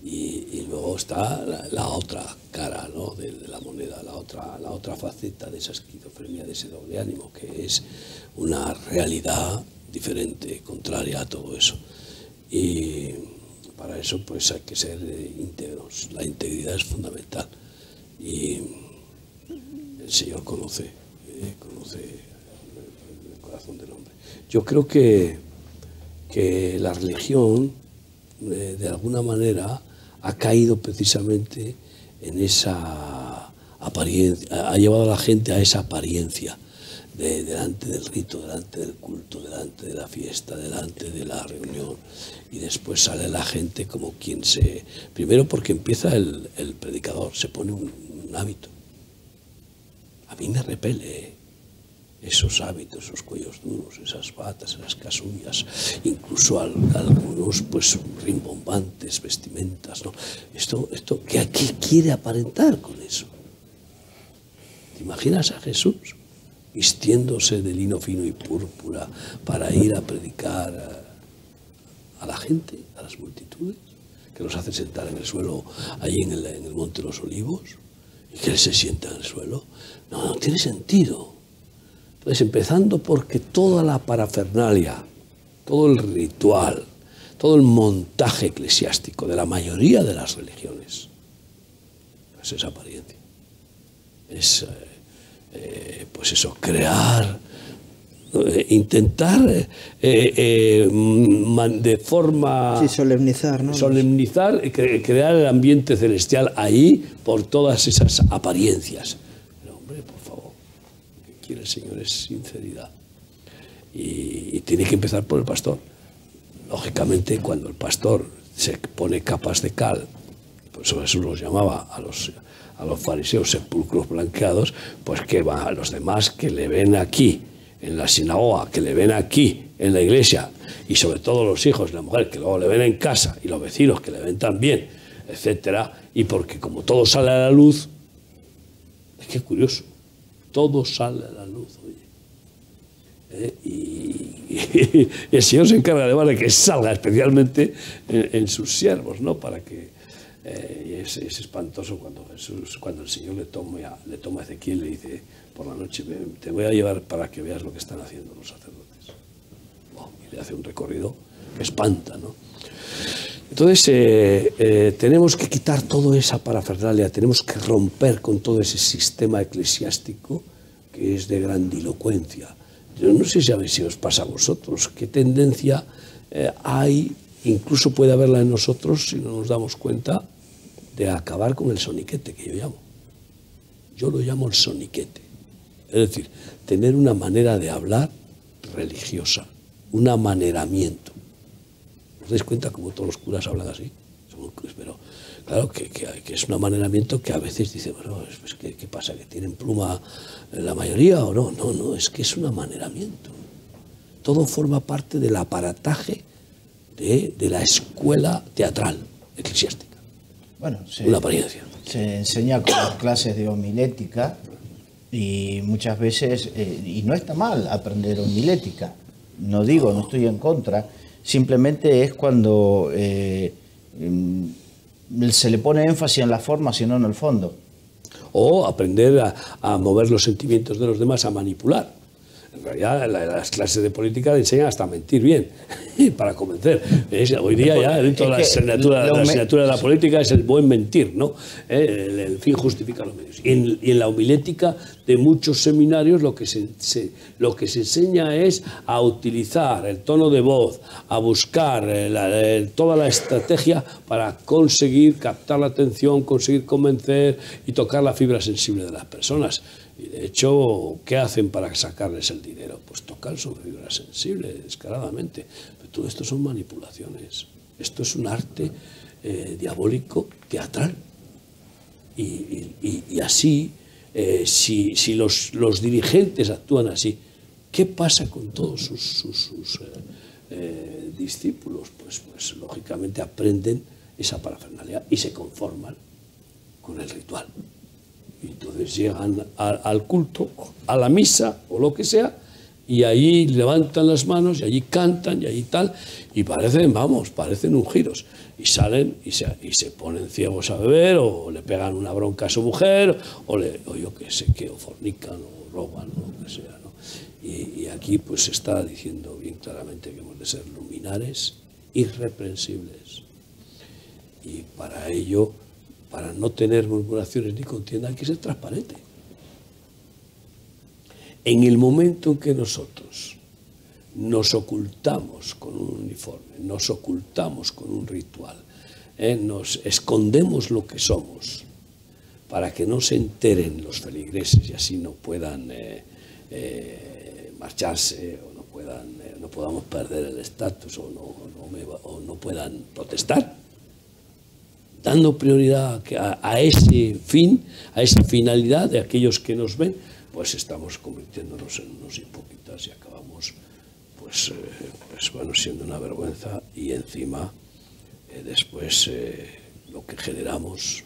Y luego está la otra cara, ¿no? de la moneda, la otra faceta de esa esquizofrenia, de ese doble ánimo, que es una realidad diferente, contraria a todo eso. para eso pues hay que ser íntegros. La integridad es fundamental. Y el Señor conoce el corazón del hombre. Yo creo que la religión, de alguna manera, ha caído precisamente en esa apariencia, ha llevado a la gente a esa apariencia, delante del rito, delante del culto, delante de la fiesta, delante de la reunión, y después sale la gente como quien se... Primero porque empieza el predicador, se pone un hábito. A mí me repele esos hábitos, esos cuellos duros, esas batas, esas casullas, incluso algunos pues rimbombantes, vestimentas, ¿no? Esto ¿qué quiere aparentar con eso? ¿Te imaginas a Jesús vistiéndose de lino fino y púrpura para ir a predicar a la gente, a las multitudes, que los hace sentar en el suelo allí en el Monte de los Olivos, y que él se sienta en el suelo? No tiene sentido. Entonces, empezando porque toda la parafernalia, todo el ritual, todo el montaje eclesiástico de la mayoría de las religiones, pues es apariencia. Es, pues eso, crear, intentar de forma... Sí, solemnizar, ¿no? Solemnizar, crear el ambiente celestial ahí por todas esas apariencias. Pero, hombre, por favor, lo que quiere el Señor es sinceridad. Y tiene que empezar por el pastor. Lógicamente, cuando el pastor se pone capas de cal, por eso Jesús los llamaba a los fariseos sepulcros blanqueados, pues que va a los demás que le ven aquí en la sinagoga, que le ven aquí en la iglesia, y sobre todo los hijos de la mujer que luego le ven en casa, y los vecinos que le ven también, etcétera, y porque como todo sale a la luz, es que curioso, todo sale a la luz, oye. Y el Señor se encarga además de que salga especialmente en sus siervos, ¿no? Para que y es espantoso cuando el Señor le toma a Ezequiel y le dice por la noche: te voy a llevar para que veas lo que están haciendo los sacerdotes. Wow, y le hace un recorrido que espanta, ¿no? Entonces tenemos que quitar toda esa parafernalia, tenemos que romper con todo ese sistema eclesiástico que es de grandilocuencia. Yo no sé si os pasa a vosotros, qué tendencia hay, incluso puede haberla en nosotros si no nos damos cuenta, de acabar con el soniquete, que yo llamo. Yo lo llamo el soniquete. Es decir, tener una manera de hablar religiosa, un amaneramiento. ¿Os dais cuenta cómo todos los curas hablan así? Pero claro que es un amaneramiento que a veces dice, bueno, pues, ¿qué pasa? ¿Que tienen pluma la mayoría o no? No, es que es un amaneramiento. Todo forma parte del aparataje de la escuela teatral eclesiástica. Bueno, una apariencia. Se enseña con las clases de homilética y muchas veces, y no está mal aprender homilética, no estoy en contra, simplemente es cuando se le pone énfasis en la forma, sino en el fondo. O aprender a mover los sentimientos de los demás, a manipular. En realidad, las clases de política enseñan hasta a mentir bien, para convencer. Hoy día ya dentro de la asignatura de la política es el buen mentir, ¿no? El fin justifica los medios. Y en la homilética de muchos seminarios lo que se enseña es a utilizar el tono de voz, a buscar toda la estrategia para conseguir captar la atención, conseguir convencer y tocar la fibra sensible de las personas. Y de hecho, ¿qué hacen para sacarles el dinero? Pues tocar su fibra sensible, descaradamente. Pero todo esto son manipulaciones. Esto es un arte diabólico, teatral. Y así, si los dirigentes actúan así, ¿qué pasa con todos sus discípulos? Pues lógicamente aprenden esa parafernalia y se conforman con el ritual. Y entonces llegan al culto, a la misa o lo que sea, y allí levantan las manos y allí cantan y allí tal, y parecen ungidos. Y salen y se ponen ciegos a beber, o le pegan una bronca a su mujer, o yo qué sé qué, o fornican o roban o lo que sea, ¿no? Y aquí pues se está diciendo bien claramente que hemos de ser luminares irreprensibles. Y para ello, para no tener murmuraciones ni contienda, hay que ser transparente. En el momento en que nosotros nos ocultamos con un uniforme, nos ocultamos con un ritual, nos escondemos lo que somos para que no se enteren los feligreses y así no puedan marcharse o no podamos perder el estatus o no puedan protestar, dando prioridad a ese fin, a esa finalidad de aquellos que nos ven, pues estamos convirtiéndonos en unos hipócritas y acabamos pues bueno, siendo una vergüenza, y encima después lo que generamos,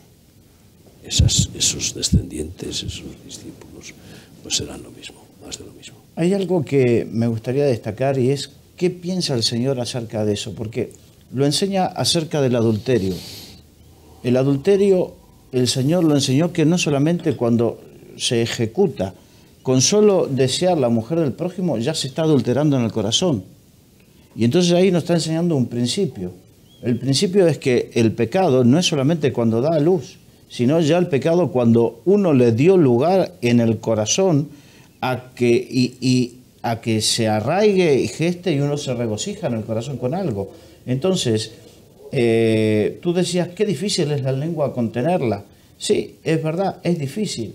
esos descendientes, esos discípulos, pues serán lo mismo, más de lo mismo. Hay algo que me gustaría destacar, y es qué piensa el Señor acerca de eso, porque lo enseña acerca del adulterio. El adulterio, el Señor lo enseñó que no solamente cuando se ejecuta, con solo desear la mujer del prójimo ya se está adulterando en el corazón. Y entonces ahí nos está enseñando un principio. El principio es que el pecado no es solamente cuando da a luz, sino ya el pecado cuando uno le dio lugar en el corazón a que se arraigue y geste, y uno se regocija en el corazón con algo. Entonces, tú decías, qué difícil es la lengua contenerla. Sí, es verdad, es difícil.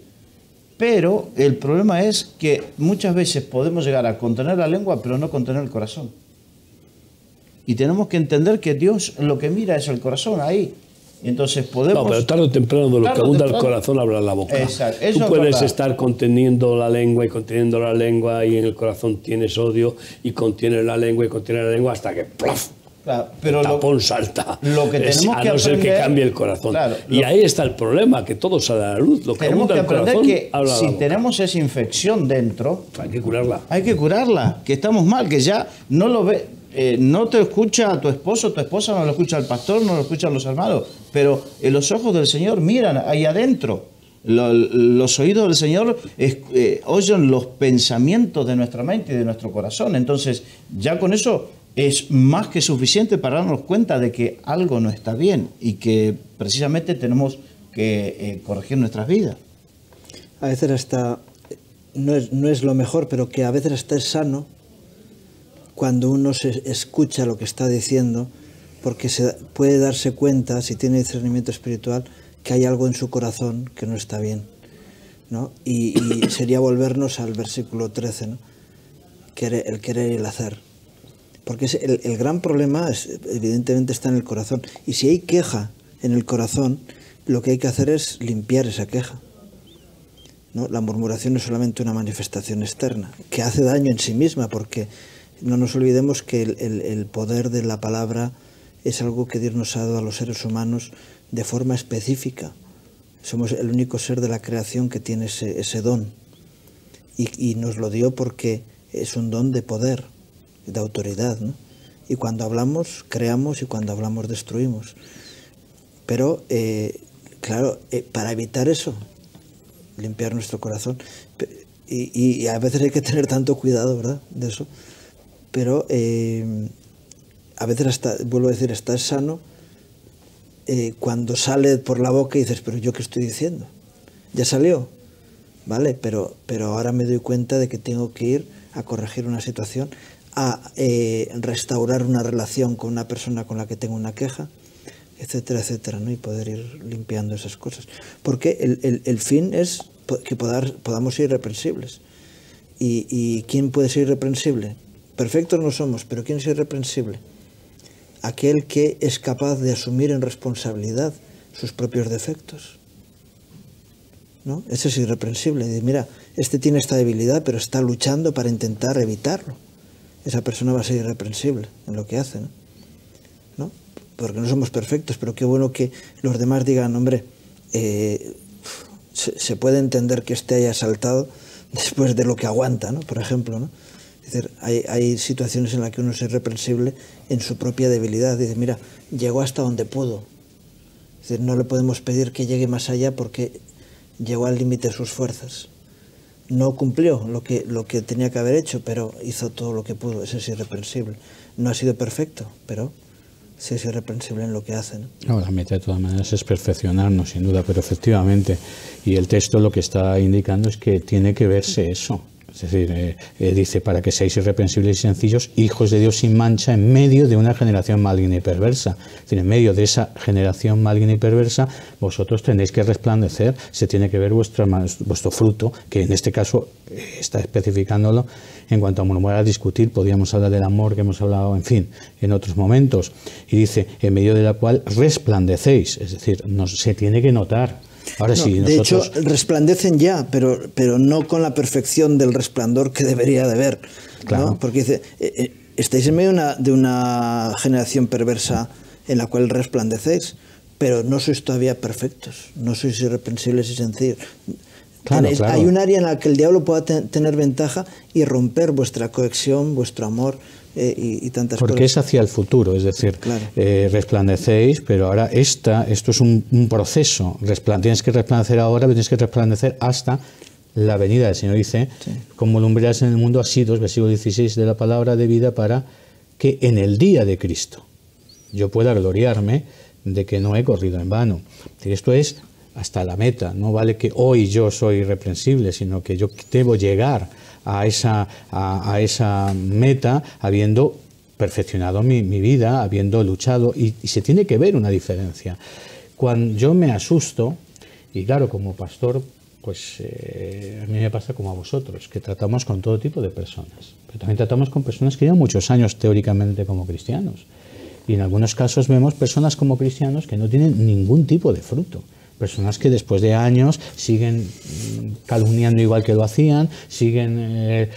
Pero el problema es que muchas veces podemos llegar a contener la lengua, pero no contener el corazón. Y tenemos que entender que Dios lo que mira es el corazón ahí. Entonces podemos... No, pero tarde o temprano de lo que abunda el corazón habla la boca. Exacto. Tú puedes estar conteniendo la lengua y en el corazón tienes odio, y contienes la lengua hasta que ¡plaf! Claro, pero el tapón salta. Lo que tenemos a que no ser que aprender, cambie el corazón. Claro, y ahí está el problema, que todo sale a la luz. Lo que tenemos que aprender corazón, que habla si la boca. tenemos esa infección dentro, Hay que curarla. hay que curarla, que estamos mal, que ya no lo ve, no te escucha tu esposo, tu esposa, no lo escucha el pastor, no lo escuchan los hermanos, pero en los ojos del Señor miran ahí adentro. Los oídos del Señor oyen los pensamientos de nuestra mente y de nuestro corazón. Entonces, ya con eso es más que suficiente para darnos cuenta de que algo no está bien y que precisamente tenemos que corregir nuestras vidas. A veces hasta, no es lo mejor, pero que a veces hasta es sano cuando uno se escucha lo que está diciendo, porque se puede darse cuenta, si tiene discernimiento espiritual, que hay algo en su corazón que no está bien, ¿no? Y sería volvernos al versículo 13, ¿no? El querer y el hacer. Porque el gran problema evidentemente está en el corazón. Y si hay queja en el corazón, lo que hay que hacer es limpiar esa queja, ¿no? La murmuración es solamente una manifestación externa, que hace daño en sí misma, porque no nos olvidemos que el poder de la palabra es algo que Dios nos ha dado a los seres humanos de forma específica. Somos el único ser de la creación que tiene ese don. Y nos lo dio porque es un don de poder, de autoridad, ¿no? Y cuando hablamos, creamos, y cuando hablamos, destruimos. Pero, claro, para evitar eso, limpiar nuestro corazón, y a veces hay que tener tanto cuidado, ¿verdad?, de eso. Pero a veces hasta, vuelvo a decir, está sano cuando sale por la boca y dices, pero ¿yo qué estoy diciendo? Ya salió, ¿vale? Pero ahora me doy cuenta de que tengo que ir a corregir una situación, a restaurar una relación con una persona con la que tengo una queja, etcétera, etcétera, ¿no? Y poder ir limpiando esas cosas. Porque el fin es que podamos ser irreprensibles. ¿Y quién puede ser irreprensible? Perfectos no somos, pero ¿quién es irreprensible? Aquel que es capaz de asumir en responsabilidad sus propios defectos, ¿no? Ese es irreprensible. Y mira, este tiene esta debilidad, pero está luchando para intentar evitarlo. Esa persona va a ser irreprensible en lo que hace, ¿no? Porque no somos perfectos, pero qué bueno que los demás digan, hombre, se puede entender que este haya saltado después de lo que aguanta, ¿no? Por ejemplo, ¿no? Es decir, hay situaciones en las que uno es irreprensible en su propia debilidad. Dice, mira, llegó hasta donde pudo. Es decir, no le podemos pedir que llegue más allá porque llegó al límite de sus fuerzas. No cumplió lo que tenía que haber hecho, pero hizo todo lo que pudo. Ese es irreprensible. No ha sido perfecto, pero Sí, es irreprensible en lo que hace, ¿no? No, la meta de todas maneras es perfeccionarnos, sin duda, pero efectivamente, y el texto lo que está indicando es que tiene que verse eso. Es decir, dice, para que seáis irreprensibles y sencillos, hijos de Dios sin mancha, en medio de una generación maligna y perversa. Es decir, en medio de esa generación maligna y perversa, vosotros tenéis que resplandecer, se tiene que ver vuestro fruto, que en este caso está especificándolo. En cuanto a murmurar, discutir, podríamos hablar del amor que hemos hablado, en fin, en otros momentos. Y dice, en medio de la cual resplandecéis, es decir, se tiene que notar. Ahora no, sí, de nosotros... hecho, resplandecen ya, pero no con la perfección del resplandor que debería de haber, ¿no? Claro. Porque dice, estáis en medio de una generación perversa en la cual resplandecéis, pero no sois todavía perfectos, no sois irreprensibles y sencillos. Claro, claro. Hay un área en la que el diablo pueda tener ventaja y romper vuestra cohesión, vuestro amor y tantas cosas. Porque es hacia el futuro, es decir, Claro. Resplandecéis, pero ahora esto es un proceso. Tienes que resplandecer ahora, pero tienes que resplandecer hasta la venida del Señor. Dice, Sí. como lumbreras en el mundo asidos, versículo 16 de la palabra de vida, para que en el día de Cristo yo pueda gloriarme de que no he corrido en vano. Es decir, esto es hasta la meta. No vale que hoy yo soy irreprensible, sino que yo debo llegar a esa meta habiendo perfeccionado mi vida, habiendo luchado, y se tiene que ver una diferencia. Cuando yo me asusto, y claro, como pastor, pues a mí me pasa como a vosotros, que tratamos con todo tipo de personas, pero también tratamos con personas que llevan muchos años teóricamente como cristianos, y en algunos casos vemos personas como cristianos que no tienen ningún tipo de fruto. Personas que después de años siguen calumniando igual que lo hacían, siguen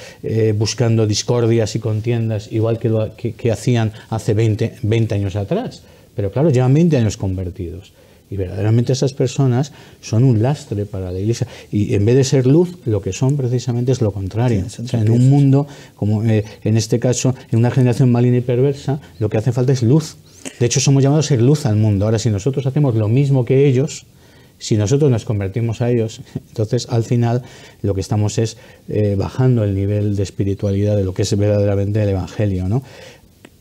buscando discordias y contiendas igual que hacían hace 20 años atrás. Pero claro, llevan 20 años convertidos. Y verdaderamente esas personas son un lastre para la Iglesia. Y en vez de ser luz, lo que son precisamente es lo contrario. Sí, o sea, en un mundo, como en este caso, en una generación maligna y perversa, lo que hace falta es luz. De hecho, somos llamados a ser luz al mundo. Ahora, si nosotros hacemos lo mismo que ellos, si nosotros nos convertimos a ellos, entonces al final lo que estamos es bajando el nivel de espiritualidad de lo que es verdaderamente el Evangelio, ¿no?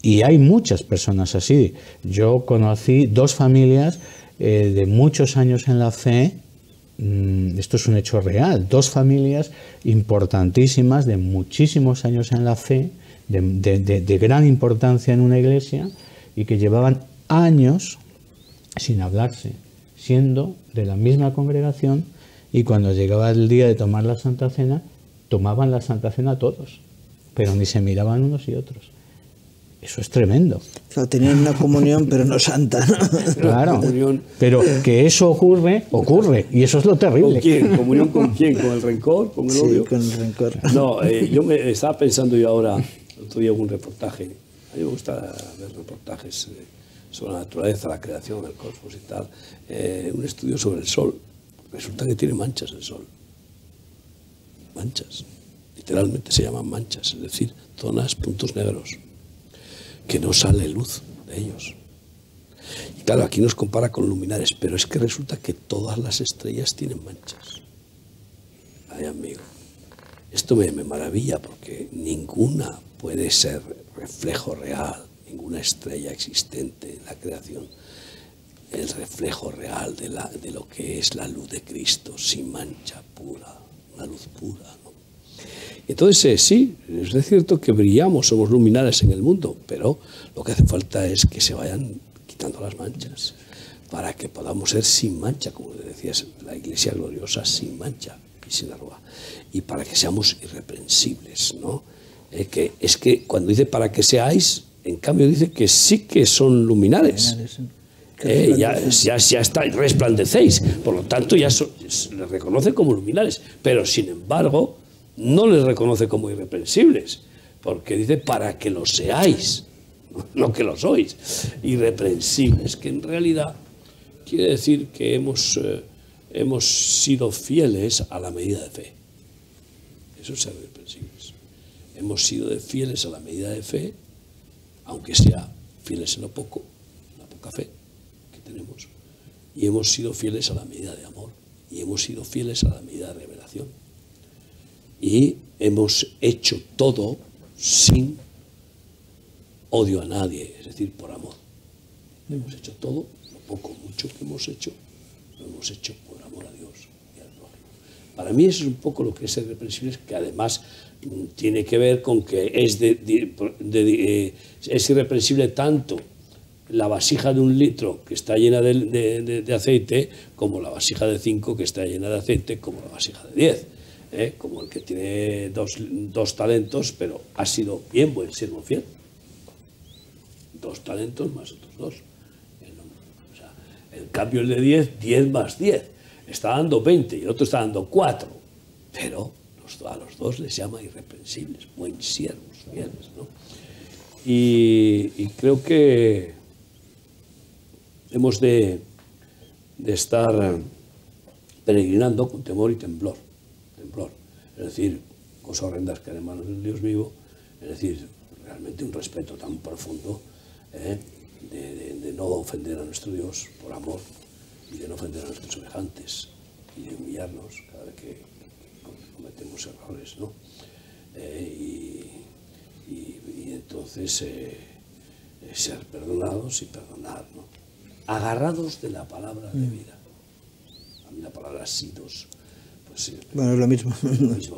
Y hay muchas personas así. Yo conocí 2 familias de muchos años en la fe. Esto es un hecho real. 2 familias importantísimas de muchísimos años en la fe, de gran importancia en una iglesia, y que llevaban años sin hablarse, siendo de la misma congregación, y cuando llegaba el día de tomar la Santa Cena, tomaban la Santa Cena todos, pero ni se miraban unos y otros. Eso es tremendo. Claro, tenían una comunión, pero no santa, ¿no? Claro, pero que eso ocurre, y eso es lo terrible. ¿Con quién? ¿Comunión con quién? ¿Con el rencor? ¿Con el odio? Sí, con el rencor. No, yo me estaba pensando yo ahora, el otro día hubo un reportaje, a mí me gusta ver reportajes sobre la naturaleza, la creación, el cosmos y tal, un estudio sobre el Sol. Resulta que tiene manchas el Sol. Manchas. Literalmente se llaman manchas, es decir, zonas, puntos negros, que no sale luz de ellos. Y claro, aquí nos compara con luminares, pero es que resulta que todas las estrellas tienen manchas. Ay, amigo, esto me maravilla porque ninguna puede ser reflejo real, ninguna estrella existente en la creación, el reflejo real de lo que es la luz de Cristo, sin mancha, pura, una luz pura, ¿no? Entonces, sí, es cierto que brillamos, somos luminares en el mundo, pero lo que hace falta es que se vayan quitando las manchas, para que podamos ser sin mancha, como decías, la iglesia gloriosa sin mancha y sin arruga, y para que seamos irreprensibles, ¿no? Que es que cuando dice para que seáis, en cambio dice que sí que son luminares. Ya está, resplandecéis, por lo tanto ya les reconoce como luminares, pero sin embargo no les reconoce como irreprensibles, porque dice para que lo seáis, no que lo sois, irreprensibles, que en realidad quiere decir que hemos sido fieles a la medida de fe. Eso es ser irreprensibles. Hemos sido fieles a la medida de fe, aunque sea fieles en lo poco, la poca fe que tenemos, y hemos sido fieles a la medida de amor, y hemos sido fieles a la medida de revelación. Y hemos hecho todo sin odio a nadie, es decir, por amor. Hemos hecho todo, lo poco o mucho que hemos hecho, lo hemos hecho por amor a Dios y al prójimo. Para mí eso es un poco lo que es irreprensible, que además tiene que ver con que es irreprensible tanto la vasija de 1 litro que está llena de aceite, como la vasija de 5 que está llena de aceite, como la vasija de 10. Como el que tiene dos talentos, pero ha sido bien buen siervo fiel. 2 talentos más otros 2. O sea, en cambio el de 10, 10 más 10. Está dando 20 y el otro está dando 4. Pero a los 2 les llama irreprensibles, buen siervos fieles, ¿no? Y creo que hemos de estar peregrinando con temor y temblor. Es decir, cosas horrendas que harán manos del Dios vivo, es decir, realmente un respeto tan profundo de no ofender a nuestro Dios por amor y de no ofender a nuestros semejantes y de humillarnos cada vez que cometemos errores, ¿no? Y entonces ser perdonados y perdonar, ¿no? Agarrados de la palabra de vida. A mí la palabra asidos, pues bueno, es lo mismo.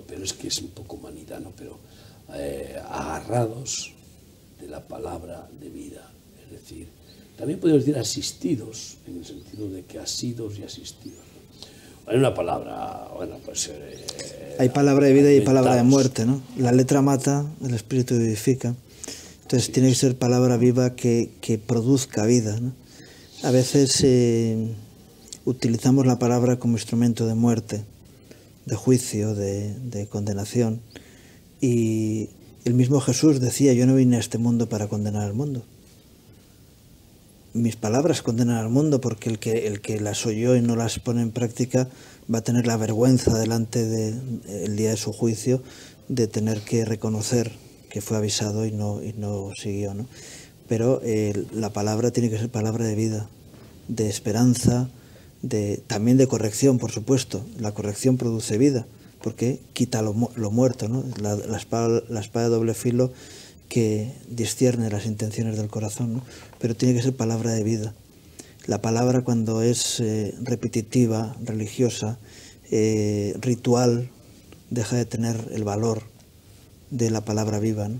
Pero es que es un poco humanitano, pero agarrados de la palabra de vida. Es decir, también podemos decir asistidos, en el sentido de que asidos y asistidos, ¿no? Hay una palabra, bueno, pues... hay palabra de vida y palabra de muerte, ¿no? La letra mata, el espíritu vivifica. Entonces sí, tiene que ser palabra viva que produzca vida, ¿no? A veces utilizamos la palabra como instrumento de muerte, de juicio, de condenación. Y el mismo Jesús decía, yo no vine a este mundo para condenar al mundo. Mis palabras condenan al mundo, porque el que las oyó y no las pone en práctica va a tener la vergüenza delante del día de su juicio de tener que reconocer que fue avisado y no siguió, ¿no? Pero la palabra tiene que ser palabra de vida, de esperanza, también de corrección, por supuesto. La corrección produce vida, porque quita lo muerto, ¿no? La espada de doble filo que discierne las intenciones del corazón, ¿no? Pero tiene que ser palabra de vida. La palabra, cuando es repetitiva, religiosa, ritual, deja de tener el valor de la palabra viva, ¿no?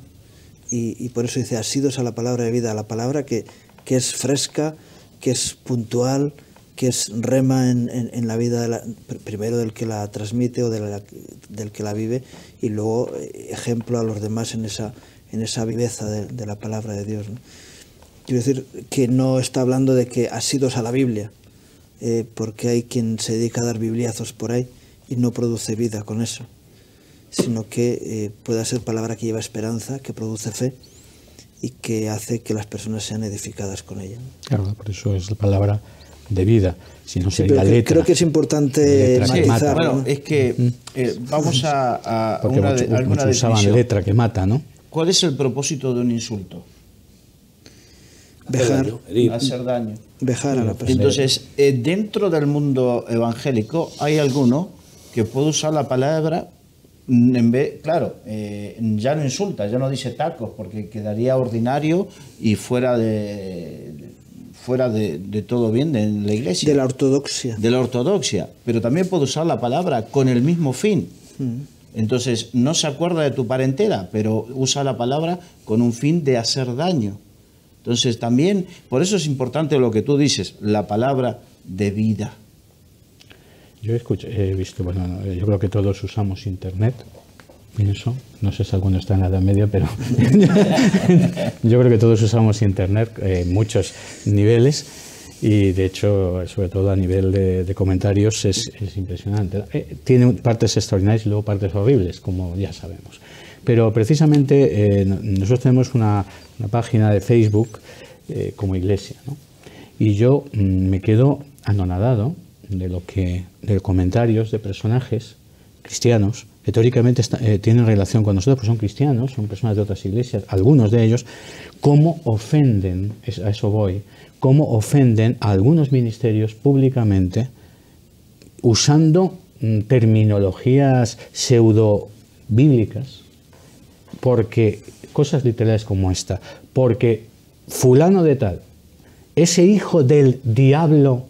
Y por eso dice, asidos a la palabra de vida, a la palabra que es fresca, que es puntual, que es rema en la vida primero del que la transmite o del que la vive, y luego ejemplo a los demás en esa viveza de la palabra de Dios, ¿no? Quiero decir que no está hablando de que asidos a la Biblia, porque hay quien se dedica a dar bibliazos por ahí y no produce vida con eso, sino que pueda ser palabra que lleva esperanza, que produce fe y que hace que las personas sean edificadas con ella, ¿no? Claro, por eso es la palabra de vida, si no sería letra. Creo que es importante matizar. Bueno, es que vamos a porque muchos usaban letra que mata, ¿no? ¿Cuál es el propósito de un insulto? Vejar, hacer daño. Vejar a la persona. Entonces, dentro del mundo evangélico hay alguno que puede usar la palabra en vez, claro, ya no insulta, ya no dice tacos, porque quedaría ordinario y fuera de todo bien de la iglesia. De la ortodoxia. De la ortodoxia. Pero también puede usar la palabra con el mismo fin. Entonces, no se acuerda de tu parentela, pero usa la palabra con un fin de hacer daño. Entonces, también, por eso es importante lo que tú dices, la palabra de vida. Yo he visto, bueno, yo creo que todos usamos Internet, pienso, no sé si alguno está en la Edad Media, pero yo creo que todos usamos Internet en muchos niveles, y de hecho, sobre todo a nivel de comentarios, es impresionante. Tiene partes extraordinarias y luego partes horribles, como ya sabemos. Pero precisamente nosotros tenemos una página de Facebook como iglesia, ¿no? Y yo me quedo anonadado de comentarios de personajes cristianos que teóricamente tienen relación con nosotros, pues son cristianos, son personas de otras iglesias, algunos de ellos, cómo ofenden, a eso voy, cómo ofenden a algunos ministerios públicamente usando terminologías pseudo bíblicas, porque cosas literales como esta, porque fulano de tal ese hijo del diablo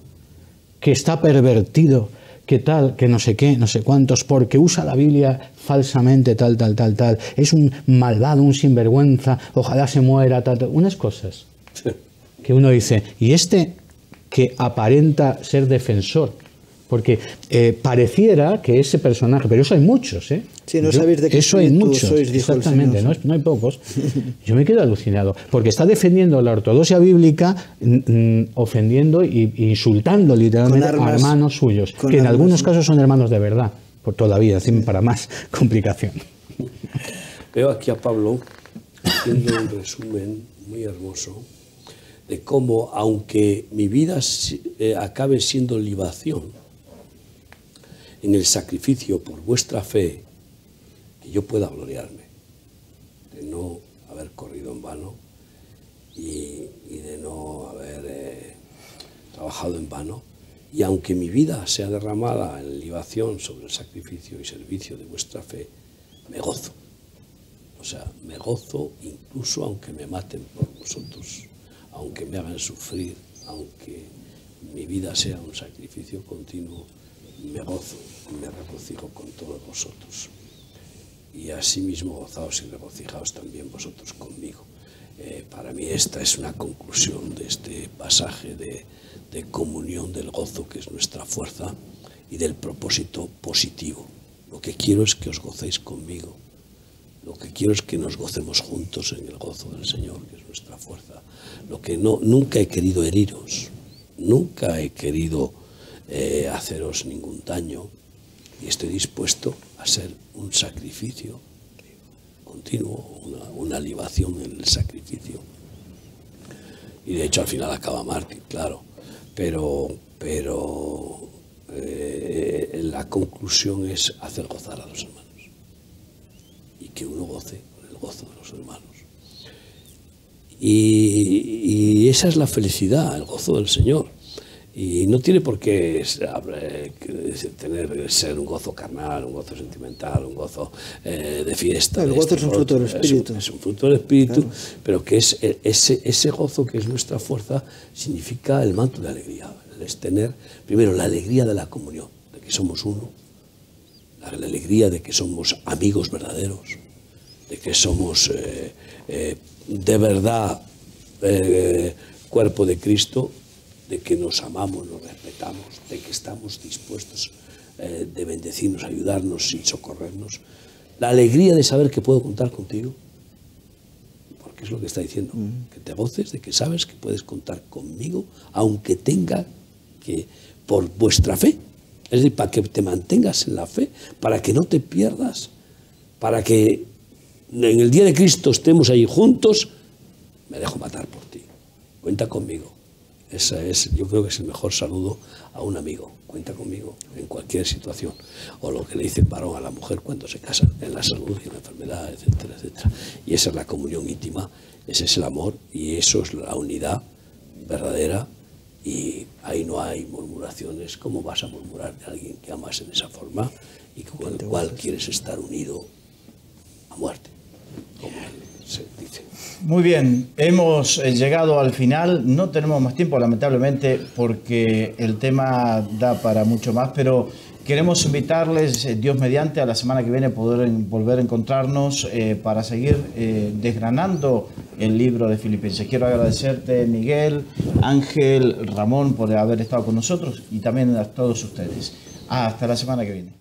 que está pervertido, que tal, que no sé qué, no sé cuántos, porque usa la Biblia falsamente, tal, es un malvado, un sinvergüenza, ojalá se muera, tal, unas cosas que uno dice, y este que aparenta ser defensor, porque pareciera que ese personaje, pero eso hay muchos, ¿eh? Sí, no sabéis de qué eso hay espíritu muchos, sois, dijo el exactamente, Señor. no hay pocos. Yo me quedo alucinado, porque está defendiendo la ortodoxia bíblica, ofendiendo e insultando literalmente Con armas, a hermanos suyos, con que en armas, algunos ¿no? casos son hermanos de verdad, por todavía, encima, para más complicación. Veo aquí a Pablo haciendo un resumen muy hermoso de cómo, aunque mi vida acabe siendo libación, en el sacrificio por vuestra fe, que yo pueda gloriarme de no haber corrido en vano y de no haber trabajado en vano, y aunque mi vida sea derramada en libación sobre el sacrificio y servicio de vuestra fe, me gozo. O sea, me gozo incluso aunque me maten por vosotros, aunque me hagan sufrir, aunque mi vida sea un sacrificio continuo, me gozo y me regocijo con todos vosotros. Y asimismo gozaos y regocijaos también vosotros conmigo. Para mí esta es una conclusión de este pasaje de comunión del gozo, que es nuestra fuerza, y del propósito positivo. Lo que quiero es que os gocéis conmigo. Lo que quiero es que nos gocemos juntos en el gozo del Señor, que es nuestra fuerza. Lo que nunca he querido heriros, nunca he querido haceros ningún daño, y estoy dispuesto a ser un sacrificio continuo, una libación en el sacrificio. Y de hecho al final acaba mártir, claro, pero la conclusión es hacer gozar a los hermanos y que uno goce con el gozo de los hermanos. Y esa es la felicidad, el gozo del Señor. Y no tiene por qué ser un gozo carnal, un gozo sentimental, un gozo de fiesta. El gozo es un fruto del Espíritu. Es un fruto del Espíritu, claro. Pero que es ese gozo que es nuestra fuerza, significa el manto de alegría. Es tener, primero, la alegría de la comunión, de que somos uno, la alegría de que somos amigos verdaderos, de que somos de verdad cuerpo de Cristo, de que nos amamos, nos respetamos, de que estamos dispuestos de bendecirnos, ayudarnos y socorrernos. La alegría de saber que puedo contar contigo, porque es lo que está diciendo, que te goces de que sabes que puedes contar conmigo, aunque tenga que, por vuestra fe, es decir, para que te mantengas en la fe, para que no te pierdas, para que en el día de Cristo estemos ahí juntos. Me dejo matar por ti, cuenta conmigo. Yo creo que es el mejor saludo a un amigo. Cuenta conmigo en cualquier situación. O lo que le dice el varón a la mujer cuando se casan, en la salud y en la enfermedad, etcétera, etcétera. Y esa es la comunión íntima, ese es el amor, y eso es la unidad verdadera. Y ahí no hay murmuraciones. ¿Cómo vas a murmurar de alguien que amas en esa forma y con el cual quieres estar unido a muerte? Como se dice. Muy bien, hemos llegado al final, no tenemos más tiempo lamentablemente porque el tema da para mucho más, pero queremos invitarles, Dios mediante, a la semana que viene poder volver a encontrarnos para seguir desgranando el libro de Filipenses. Quiero agradecerte, Miguel, Ángel, Ramón, por haber estado con nosotros y también a todos ustedes. Hasta la semana que viene.